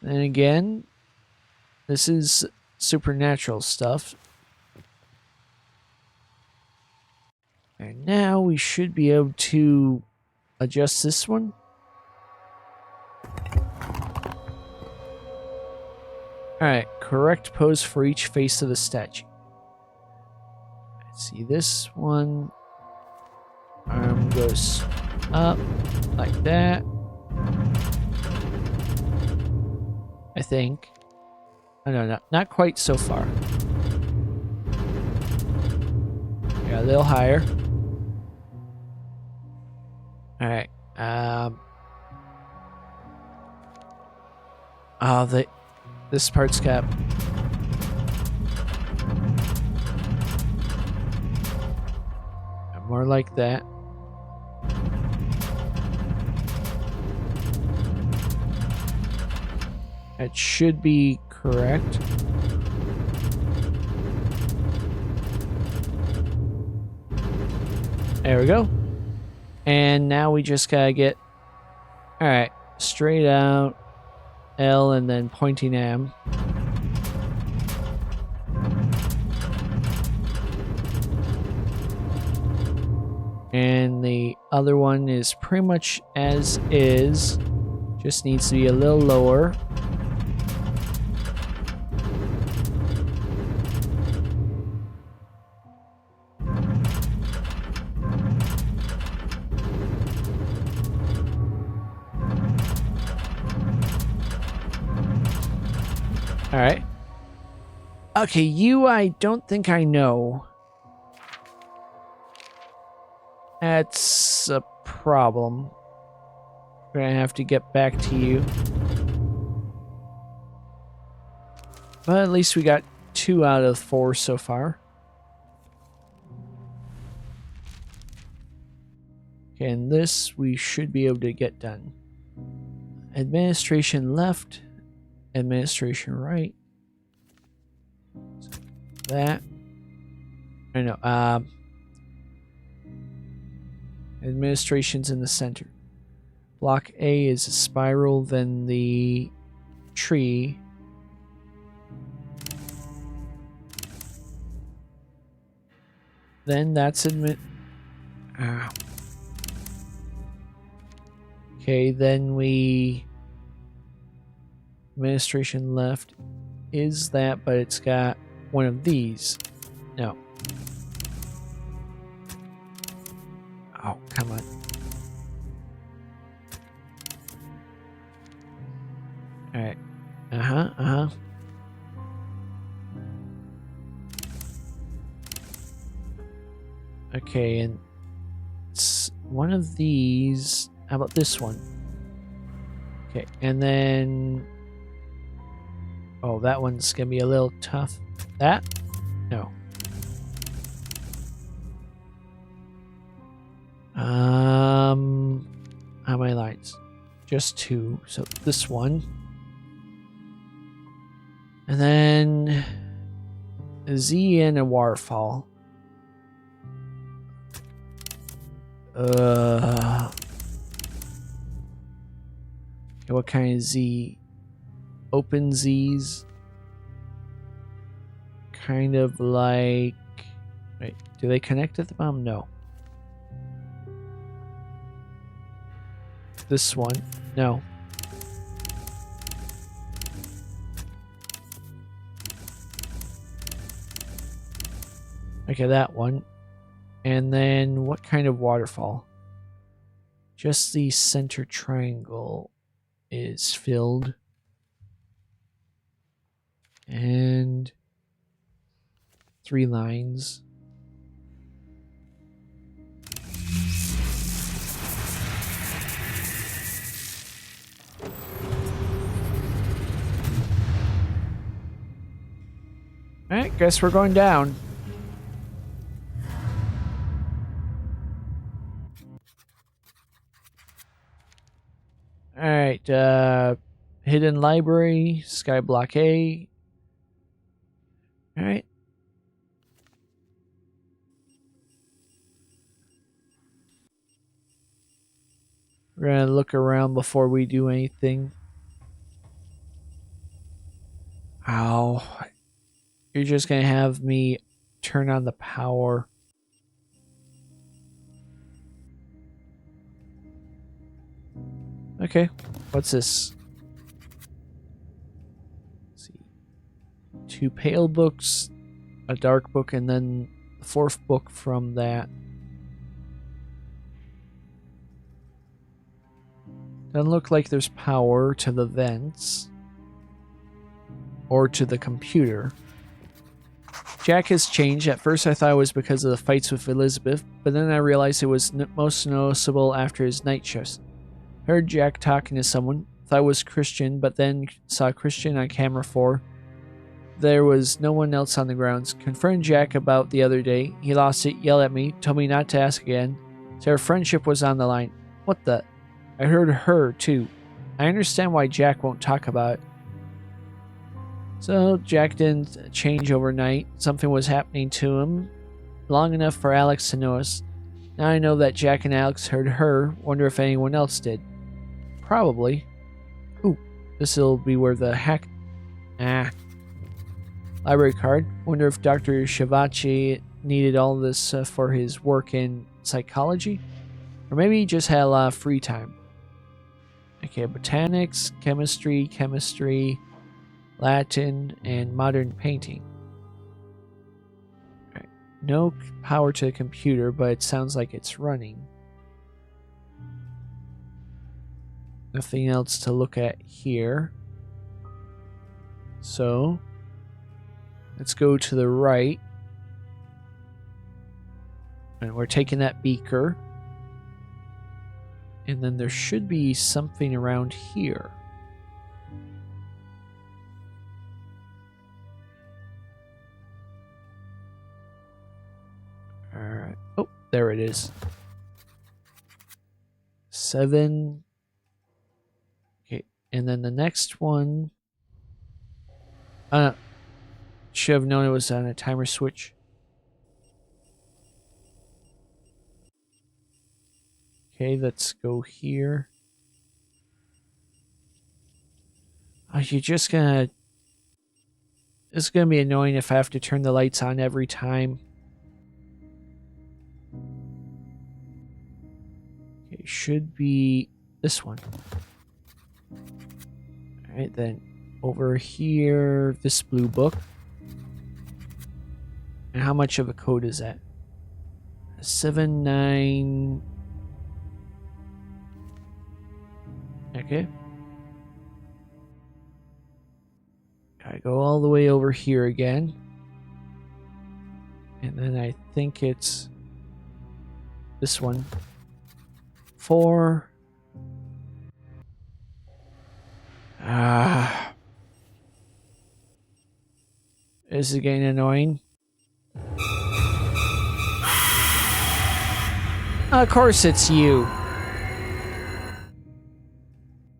[SPEAKER 1] then again, this is supernatural stuff. And now we should be able to adjust this one. Alright, correct pose for each face of the statue. Let's see, this one. Arm goes up like that. I think. I don't know, not quite so far. Yeah, a little higher. Alright, oh, this part's got... more like that. That should be correct. There we go. And now we just gotta get... alright, straight out L and then pointing M. And the other one is pretty much as is. Just needs to be a little lower. Alright. Okay, you I don't think I know. That's a problem. We're gonna have to get back to you. But at least we got 2 out of 4 so far. Okay, and this we should be able to get done. Administration left. Administration right. That. I know. Administration's in the center. Block A is a spiral, then the tree. Then that's Okay, then we... Administration left is that, but it's got one of these. No. Oh, come on. Alright. Uh-huh. Okay, and it's one of these. How about this one? Okay, and then... Oh, that one's gonna be a little tough. That? No. How many lines? Just 2. So this one. And then a Z and a waterfall. Okay, what kind of Z? Open Z's. Kind of like... Wait, do they connect at the bottom? No. This one? No. Okay, that one. And then what kind of waterfall? Just the center triangle is filled. And 3 lines. Alright, guess we're going down. Alright, hidden library, skyblock A. Alright. We're gonna look around before we do anything. Ow. You're just gonna have me turn on the power. Okay, what's this? Let's see. 2 pale books, a dark book, and then the 4th book from that. Doesn't look like there's power to the vents or to the computer. Jack has changed. At first I thought it was because of the fights with Elizabeth, but then I realized it was most noticeable after his night shifts. Heard Jack talking to someone, thought it was Christian, but then saw Christian on camera 4. There was no one else on the grounds. Confronted Jack about the other day. He lost it, yelled at me, told me not to ask again. So our friendship was on the line. What the? I heard her, too. I understand why Jack won't talk about it. So Jack didn't change overnight. Something was happening to him long enough for Alex to notice. Now I know that Jack and Alex heard her. Wonder if anyone else did. Probably. Ooh, this'll be where the hack... Library card. Wonder if Dr. Shivachi needed all this for his work in psychology? Or maybe he just had a lot of free time. Okay, botanics, chemistry, Latin, and modern painting. Right. No power to the computer, but it sounds like it's running. Nothing else to look at here. So, let's go to the right. And we're taking that beaker. And then there should be something around here. Alright. Oh, there it is. 7. Okay, and then the next one... should have known it was on a timer switch. Okay, let's go here. Oh, you're just gonna... It's gonna be annoying if I have to turn the lights on every time. Okay, should be this one. Alright, then over here, this blue book. And how much of a code is that? 7-9... Okay. I go all the way over here again. And then I think it's this one. 4. Is it getting annoying? Of course it's you.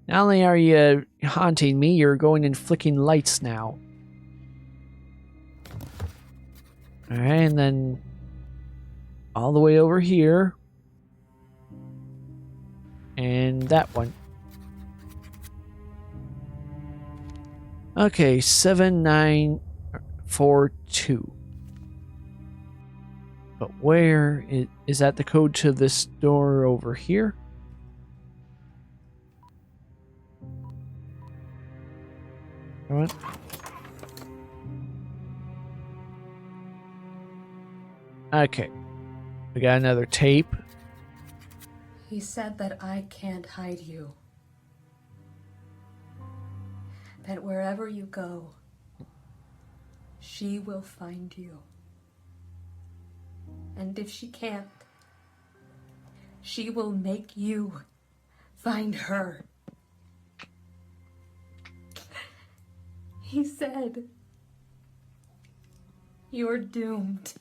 [SPEAKER 1] Not only are you haunting me, you're going and flicking lights now. Alright, and then all the way over here. And that one. Okay, 7942. But where is that the code to this door over here? Come on. Okay. We got another tape.
[SPEAKER 3] He said that I can't hide you. That wherever you go, she will find you. And if she can't, she will make you find her. He said, you're doomed.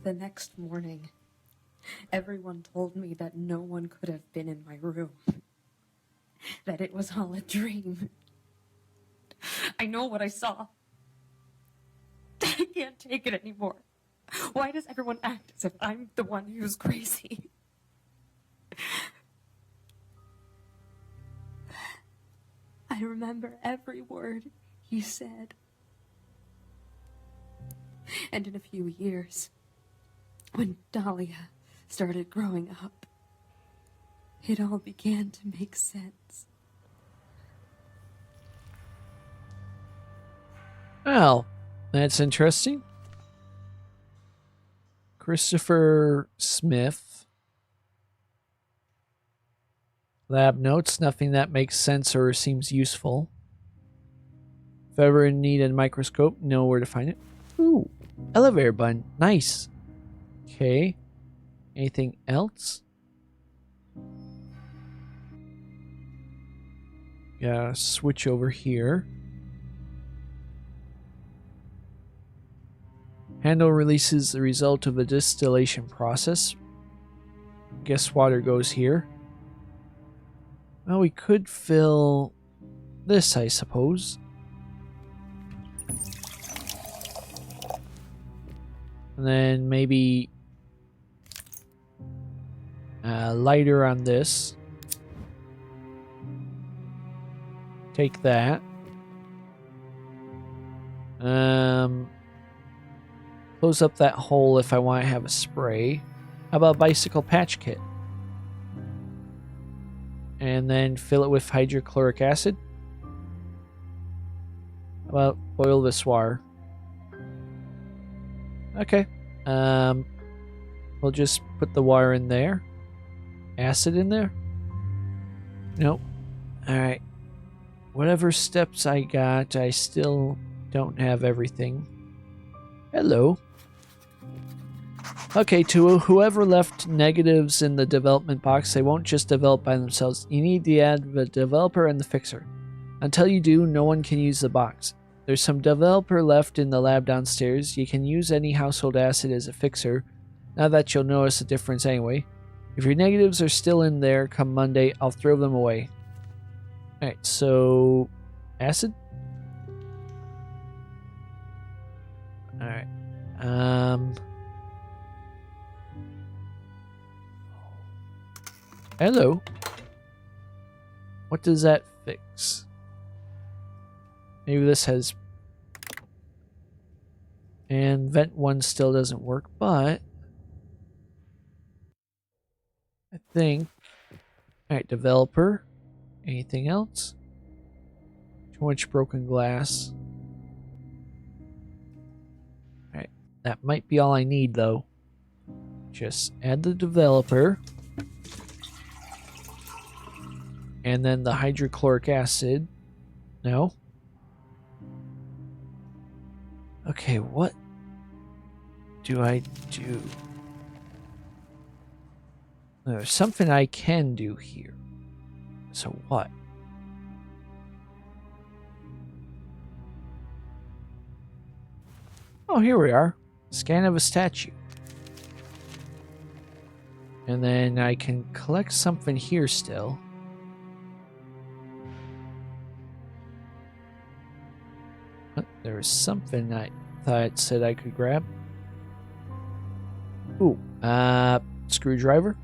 [SPEAKER 3] The next morning, everyone told me that no one could have been in my room. That it was all a dream. I know what I saw. I can't take it anymore. Why does everyone act as if I'm the one who's crazy? I remember every word he said. And in a few years, when Dahlia started growing up, it all began to make sense.
[SPEAKER 1] Well, that's interesting. Christopher Smith. Lab notes, nothing that makes sense or seems useful. If ever in need of a microscope, know where to find it. Ooh, elevator button. Nice. Okay. Anything else? Yeah, switch over here. Handle releases the result of a distillation process. Guess water goes here. Well, we could fill this, I suppose. And then maybe a lighter on this. Take that. Close up that hole if I want to have a spray. How about bicycle patch kit? And then fill it with hydrochloric acid. How about boil this water? Okay. We'll just put the water in there. Acid in there? Nope. Alright. Whatever steps I got, I still don't have everything. Hello. Okay, to whoever left negatives in the development box, they won't just develop by themselves. You need to add the developer and the fixer. Until you do, no one can use the box. There's some developer left in the lab downstairs. You can use any household acid as a fixer. Now that you'll notice a difference anyway. If your negatives are still in there come Monday, I'll throw them away. Alright, so... acid? Alright. Hello. What does that fix? Maybe this has... And vent 1 still doesn't work, but... I think... Alright, developer. Anything else? Too much broken glass. Alright, that might be all I need, though. Just add the developer. And then the hydrochloric acid. No. Okay, what do I do? There's something I can do here. So what? Oh, here we are. Scan of a statue. And then I can collect something here still. There was something I thought it said I could grab. Ooh, screwdriver.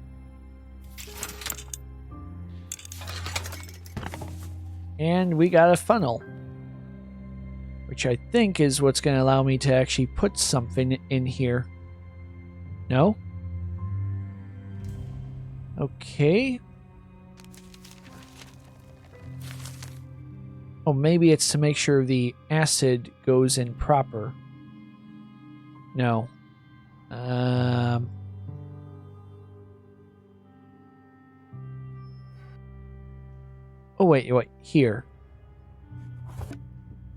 [SPEAKER 1] And we got a funnel. Which I think is what's going to allow me to actually put something in here. No? Okay. Oh, maybe it's to make sure the acid goes in proper. No. Oh, wait. Here.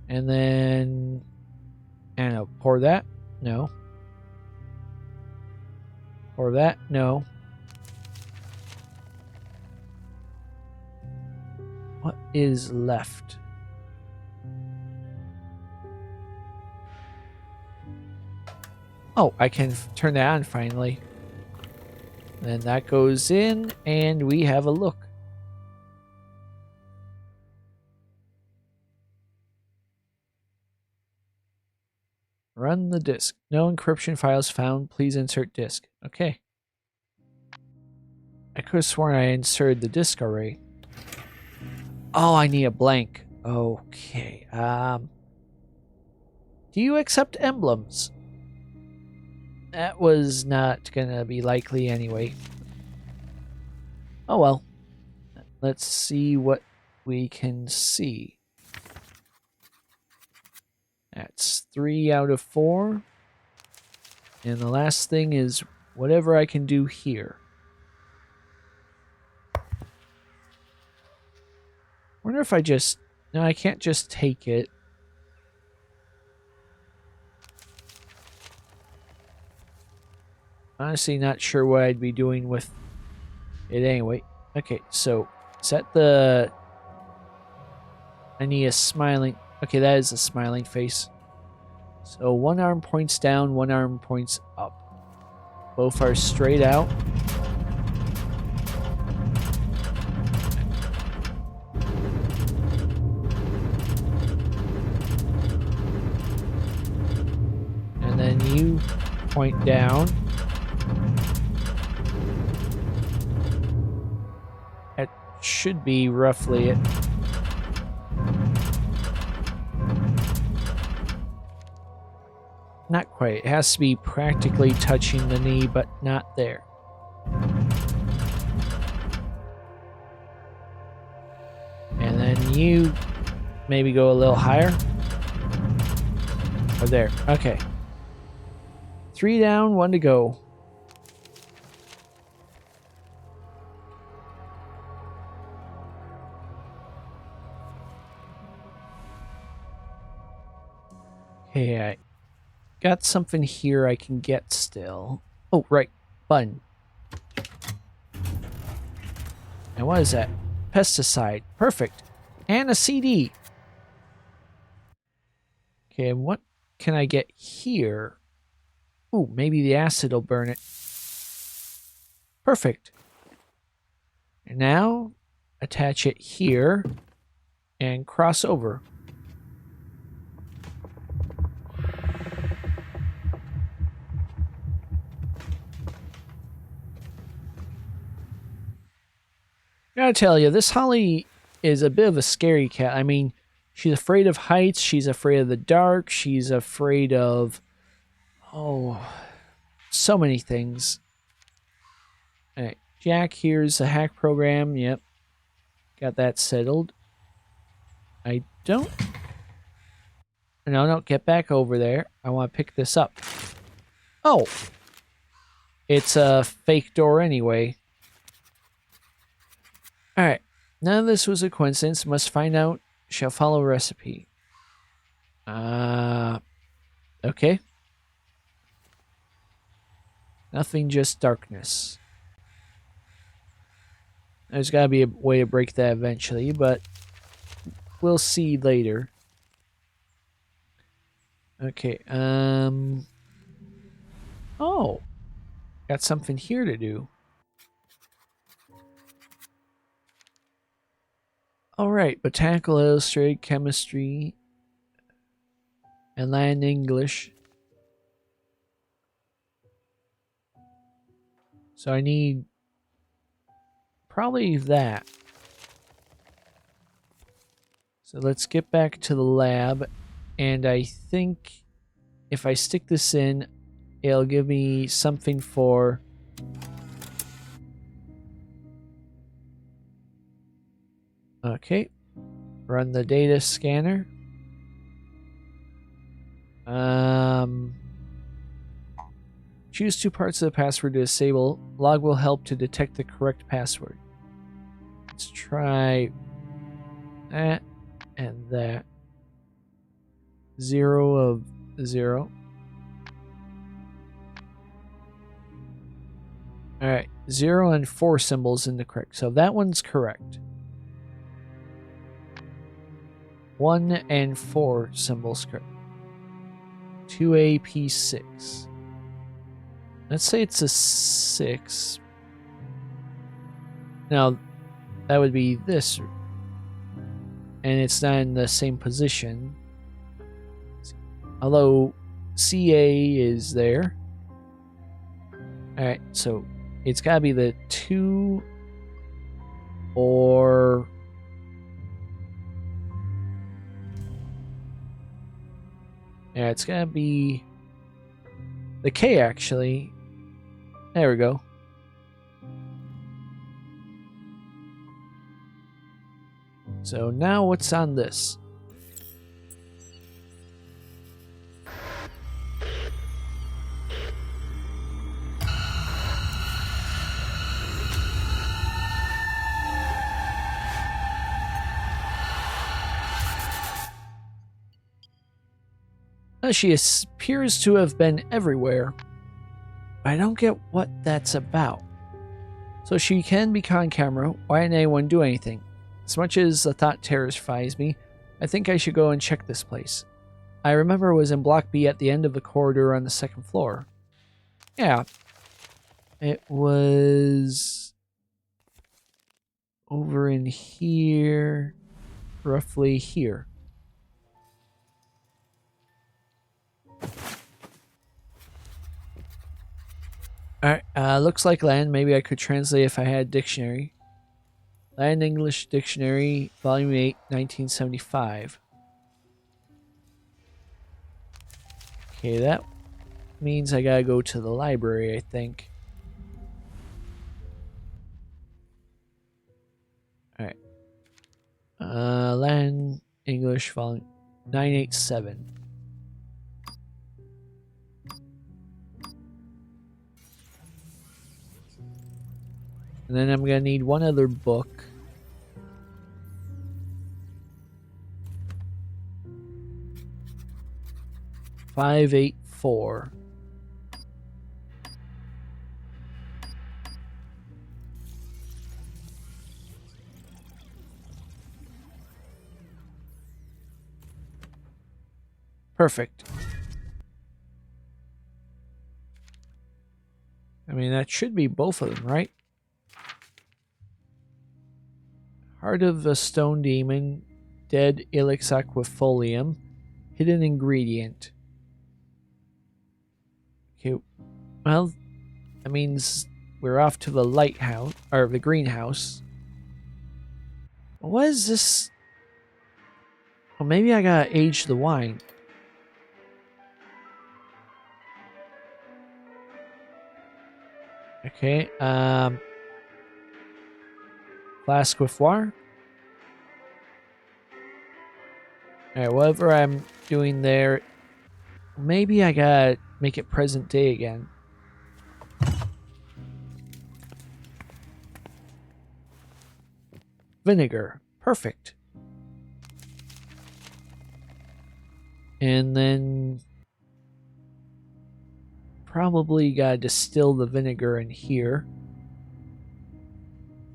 [SPEAKER 1] And then... I don't know. Pour that? No. Pour that? No. What is left? Oh, I can turn that on finally. Then that goes in, and we have a look. Run the disk. No encryption files found. Please insert disk. Okay. I could have sworn I inserted the disk already. Oh, I need a blank. Okay. Do you accept emblems? That was not gonna be likely anyway. Oh well. Let's see what we can see. That's 3 out of 4. And the last thing is whatever I can do here. Wonder if I just... No, I can't just take it. Honestly, not sure what I'd be doing with it anyway. Okay, so set the... I need a smiling... Okay, that is a smiling face. So one arm points down, one arm points up. Both are straight out. And then you point down. That should be roughly it. Not quite. It has to be practically touching the knee, but not there. And then you maybe go a little higher. Or there. Okay. 3 down, 1 to go. Okay, I got something here I can get still. Oh, right. Button. And what is that? Pesticide. Perfect. And a CD. Okay, and what can I get here? Ooh, maybe the acid will burn it. Perfect. And now, attach it here and cross over. Gotta tell you, this Holly is a bit of a scary cat. I mean, she's afraid of heights, she's afraid of the dark, she's afraid of, oh, so many things. Alright, Jack, here's a hack program. Yep, got that settled. I don't... No, get back over there. I want to pick this up. Oh! It's a fake door anyway. Alright, none of this was a coincidence. Must find out. Shall follow recipe. Okay. Nothing, just darkness. There's gotta be a way to break that eventually, but we'll see later. Okay, oh. Got something here to do. Alright, botanical illustrated, chemistry, and Latin English. So I need probably that. So let's get back to the lab, and I think if I stick this in, it'll give me something for... Okay. Run the data scanner. Choose two parts of the password to disable. Log will help to detect the correct password. Let's try that and that. 0 of 0. Alright, 0 and 4 symbols in the correct. So that one's correct. 1 and 4 symbols correct. 2AP6. Let's say it's a 6. Now, that would be this. And it's not in the same position. Although CA is there. Alright, so it's gotta be the 2 or... Yeah, it's gotta be the K, actually. There we go. So now what's on this? She appears to have been everywhere. I don't get what that's about. So she can be on camera. Why didn't anyone do anything? As much as the thought terrifies me, I think I should go and check this place. I remember it was in Block B at the end of the corridor on the second floor. Yeah. It was... over in here. Roughly here. Alright, looks like land. Maybe I could translate if I had a dictionary. Latin English Dictionary, Volume 8, 1975. Okay, that means I gotta go to the library, I think. Alright. Latin English, Volume 987. And then I'm gonna need one other book. $584. Perfect. I mean, that should be both of them, right? Heart of a Stone Demon, Dead Ilex Aquifolium, Hidden Ingredient. Okay, well, that means we're off to the lighthouse, or the greenhouse. What is this? Well, maybe I gotta age the wine. Okay, flask with water. Alright, whatever I'm doing there, maybe I gotta make it present day again. Vinegar. Perfect. And then probably gotta distill the vinegar in here.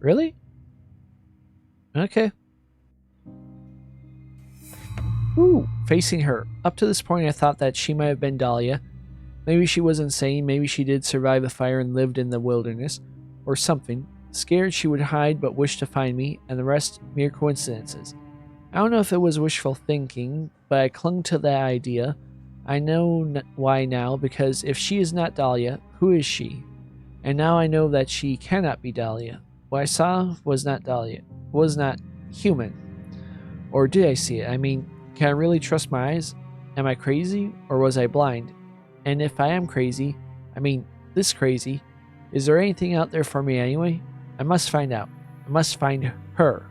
[SPEAKER 1] Really? Okay. Ooh, facing her. Up to this point, I thought that she might have been Dahlia. Maybe she was insane. Maybe she did survive the fire and lived in the wilderness. Or something. Scared she would hide but wished to find me, and the rest mere coincidences. I don't know if it was wishful thinking, but I clung to that idea. I know why now, because if she is not Dahlia, who is she? And now I know that she cannot be Dahlia. What I saw was not Dahlia, was not human. Or did I see it? I mean, can I really trust my eyes? Am I crazy, or was I blind? And if I am crazy, I mean, this crazy, is there anything out there for me anyway? I must find out. I must find her.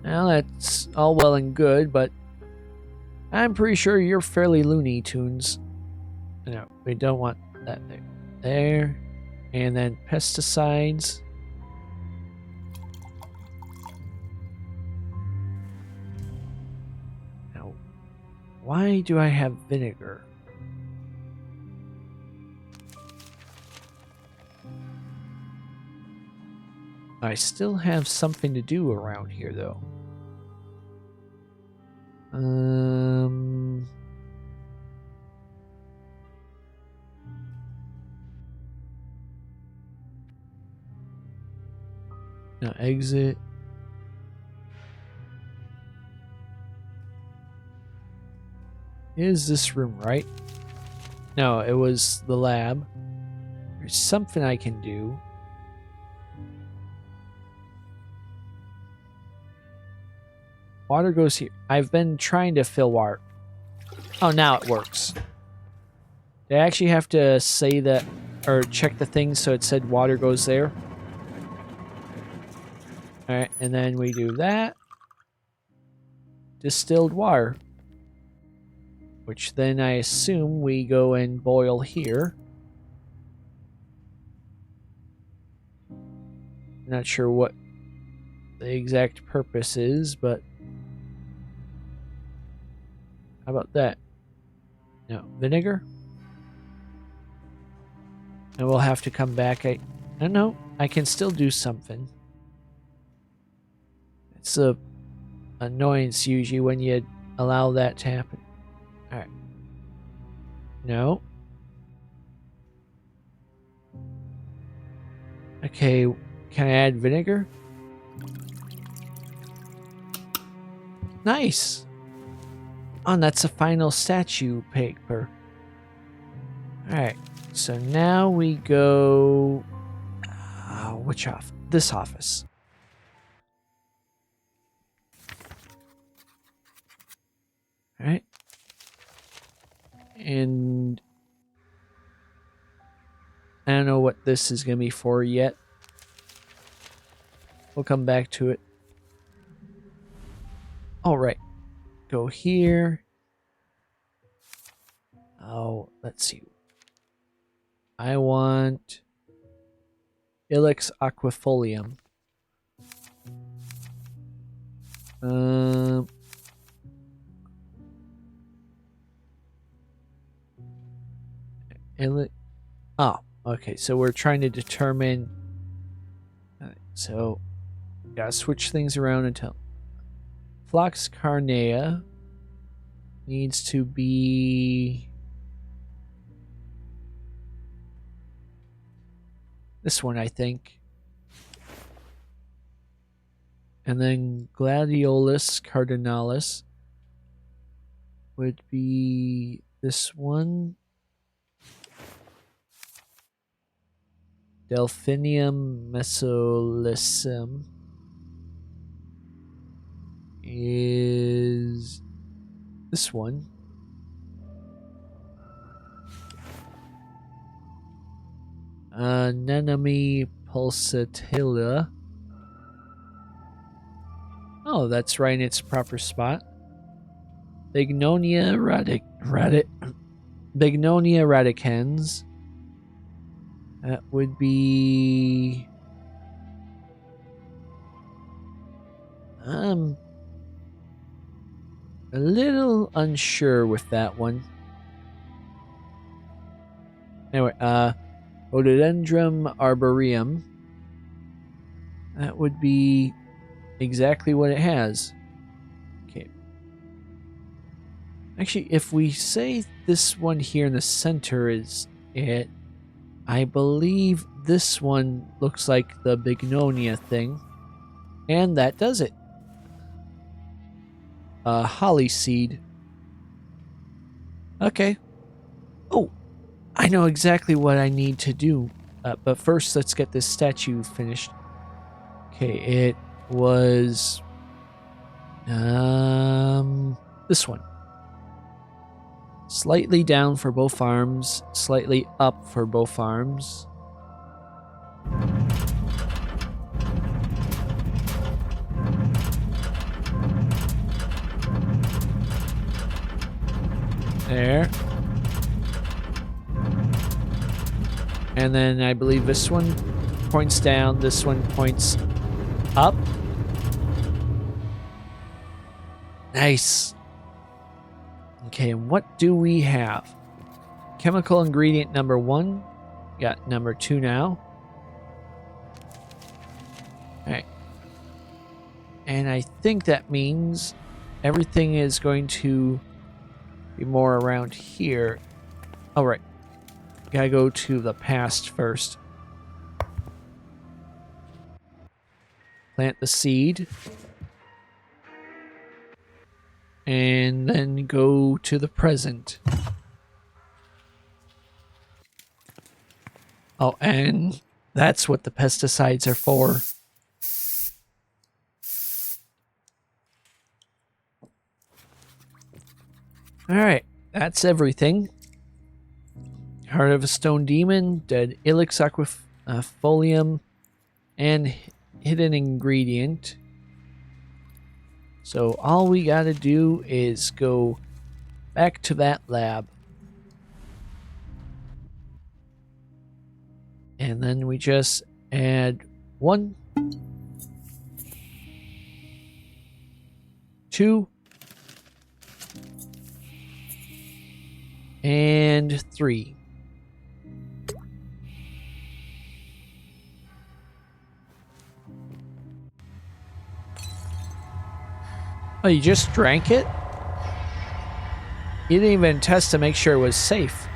[SPEAKER 1] Well, that's all well and good, but I'm pretty sure you're fairly Looney Tunes. No, we don't want that there. There. And then pesticides. Now, why do I have vinegar? I still have something to do around here, though. Now exit. Is this room right? No, it was the lab. There's something I can do. Water goes here. I've been trying to fill water. Oh, now it works. Did I actually have to say that, or check the thing so it said water goes there? Alright, and then we do that. Distilled water. Which then I assume we go and boil here. Not sure what the exact purpose is, but how about that? No, vinegar? And we'll have to come back. I don't know. I can still do something. It's a annoyance usually when you allow that to happen. Alright. No. Okay, can I add vinegar? Nice! Oh, and that's a final statue paper. Alright, so now we go... which office? This office. Alright. And... I don't know what this is going to be for yet. We'll come back to it. Alright. Go here. Oh, let's see. I want Ilex aquifolium. Oh, okay. So we're trying to determine. So, gotta switch things around until Phlox carnea needs to be this one, I think. And then Gladiolus cardinalis would be this one. Delphinium mesolysum. is this one. Anemone pulsatilla. Oh, that's right in its proper spot. Bignonia Bignonia radicans. That would be a little unsure with that one. Anyway, Rhododendron arboreum. That would be exactly what it has. Okay. Actually, if we say this one here in the center is it, I believe this one looks like the Bignonia thing. And that does it. Holly seed. Okay. Oh, I know exactly what I need to do. But first, let's get this statue finished. Okay, it was this one. Slightly down for both arms, slightly up for both arms. There. And then I believe this one points down, this one points up. Nice. Okay, and what do we have? Chemical ingredient number 1. Got number 2 now. Alright. And I think that means everything is going to be more around here. Oh, right. Gotta go to the past first. Plant the seed. And then go to the present. Oh, and that's what the pesticides are for. Alright, that's everything. Heart of a Stone Demon, Dead Ilex Aquifolium, and Hidden Ingredient. So all we gotta do is go back to that lab. And then we just add 1, 2, and 3. Oh, you just drank it? You didn't even test to make sure it was safe.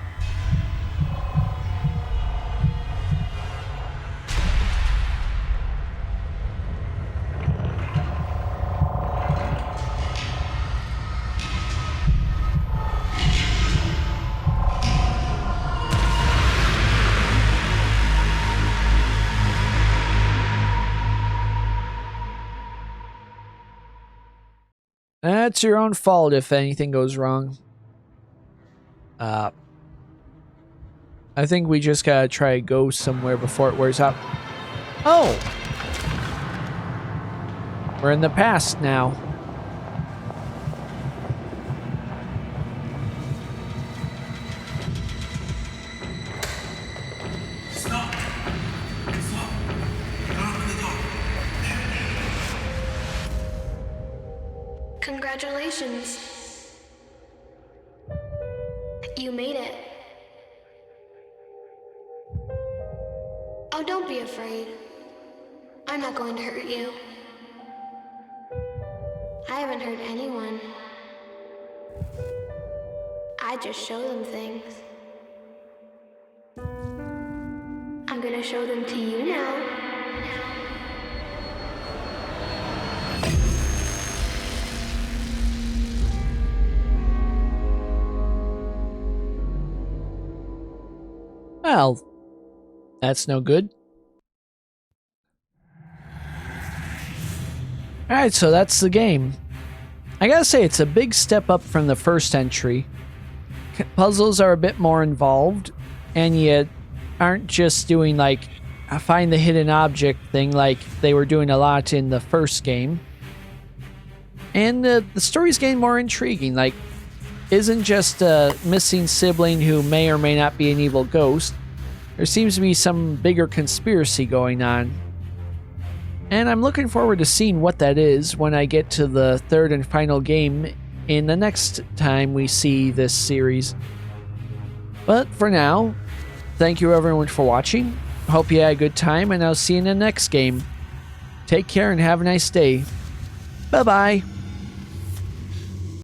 [SPEAKER 1] That's your own fault if anything goes wrong. I think we just gotta try to go somewhere before it wears out. Oh! We're in the past now.
[SPEAKER 4] Stop! Stop! Don't open the door.
[SPEAKER 5] Congratulations. You made it. Oh, don't be afraid. I'm not going to hurt you. I haven't hurt anyone. I just show them things. I'm gonna show them to you now.
[SPEAKER 1] Well, that's no good. Alright, so that's the game. I gotta say, it's a big step up from the first entry. Puzzles are a bit more involved, and you aren't just doing like a find the hidden object thing like they were doing a lot in the first game. And the story's getting more intriguing. Like, isn't just a missing sibling who may or may not be an evil ghost. There seems to be some bigger conspiracy going on. And I'm looking forward to seeing what that is when I get to the third and final game in the next time we see this series. But for now, thank you everyone for watching. Hope you had a good time, and I'll see you in the next game. Take care and have a nice day. Bye-bye.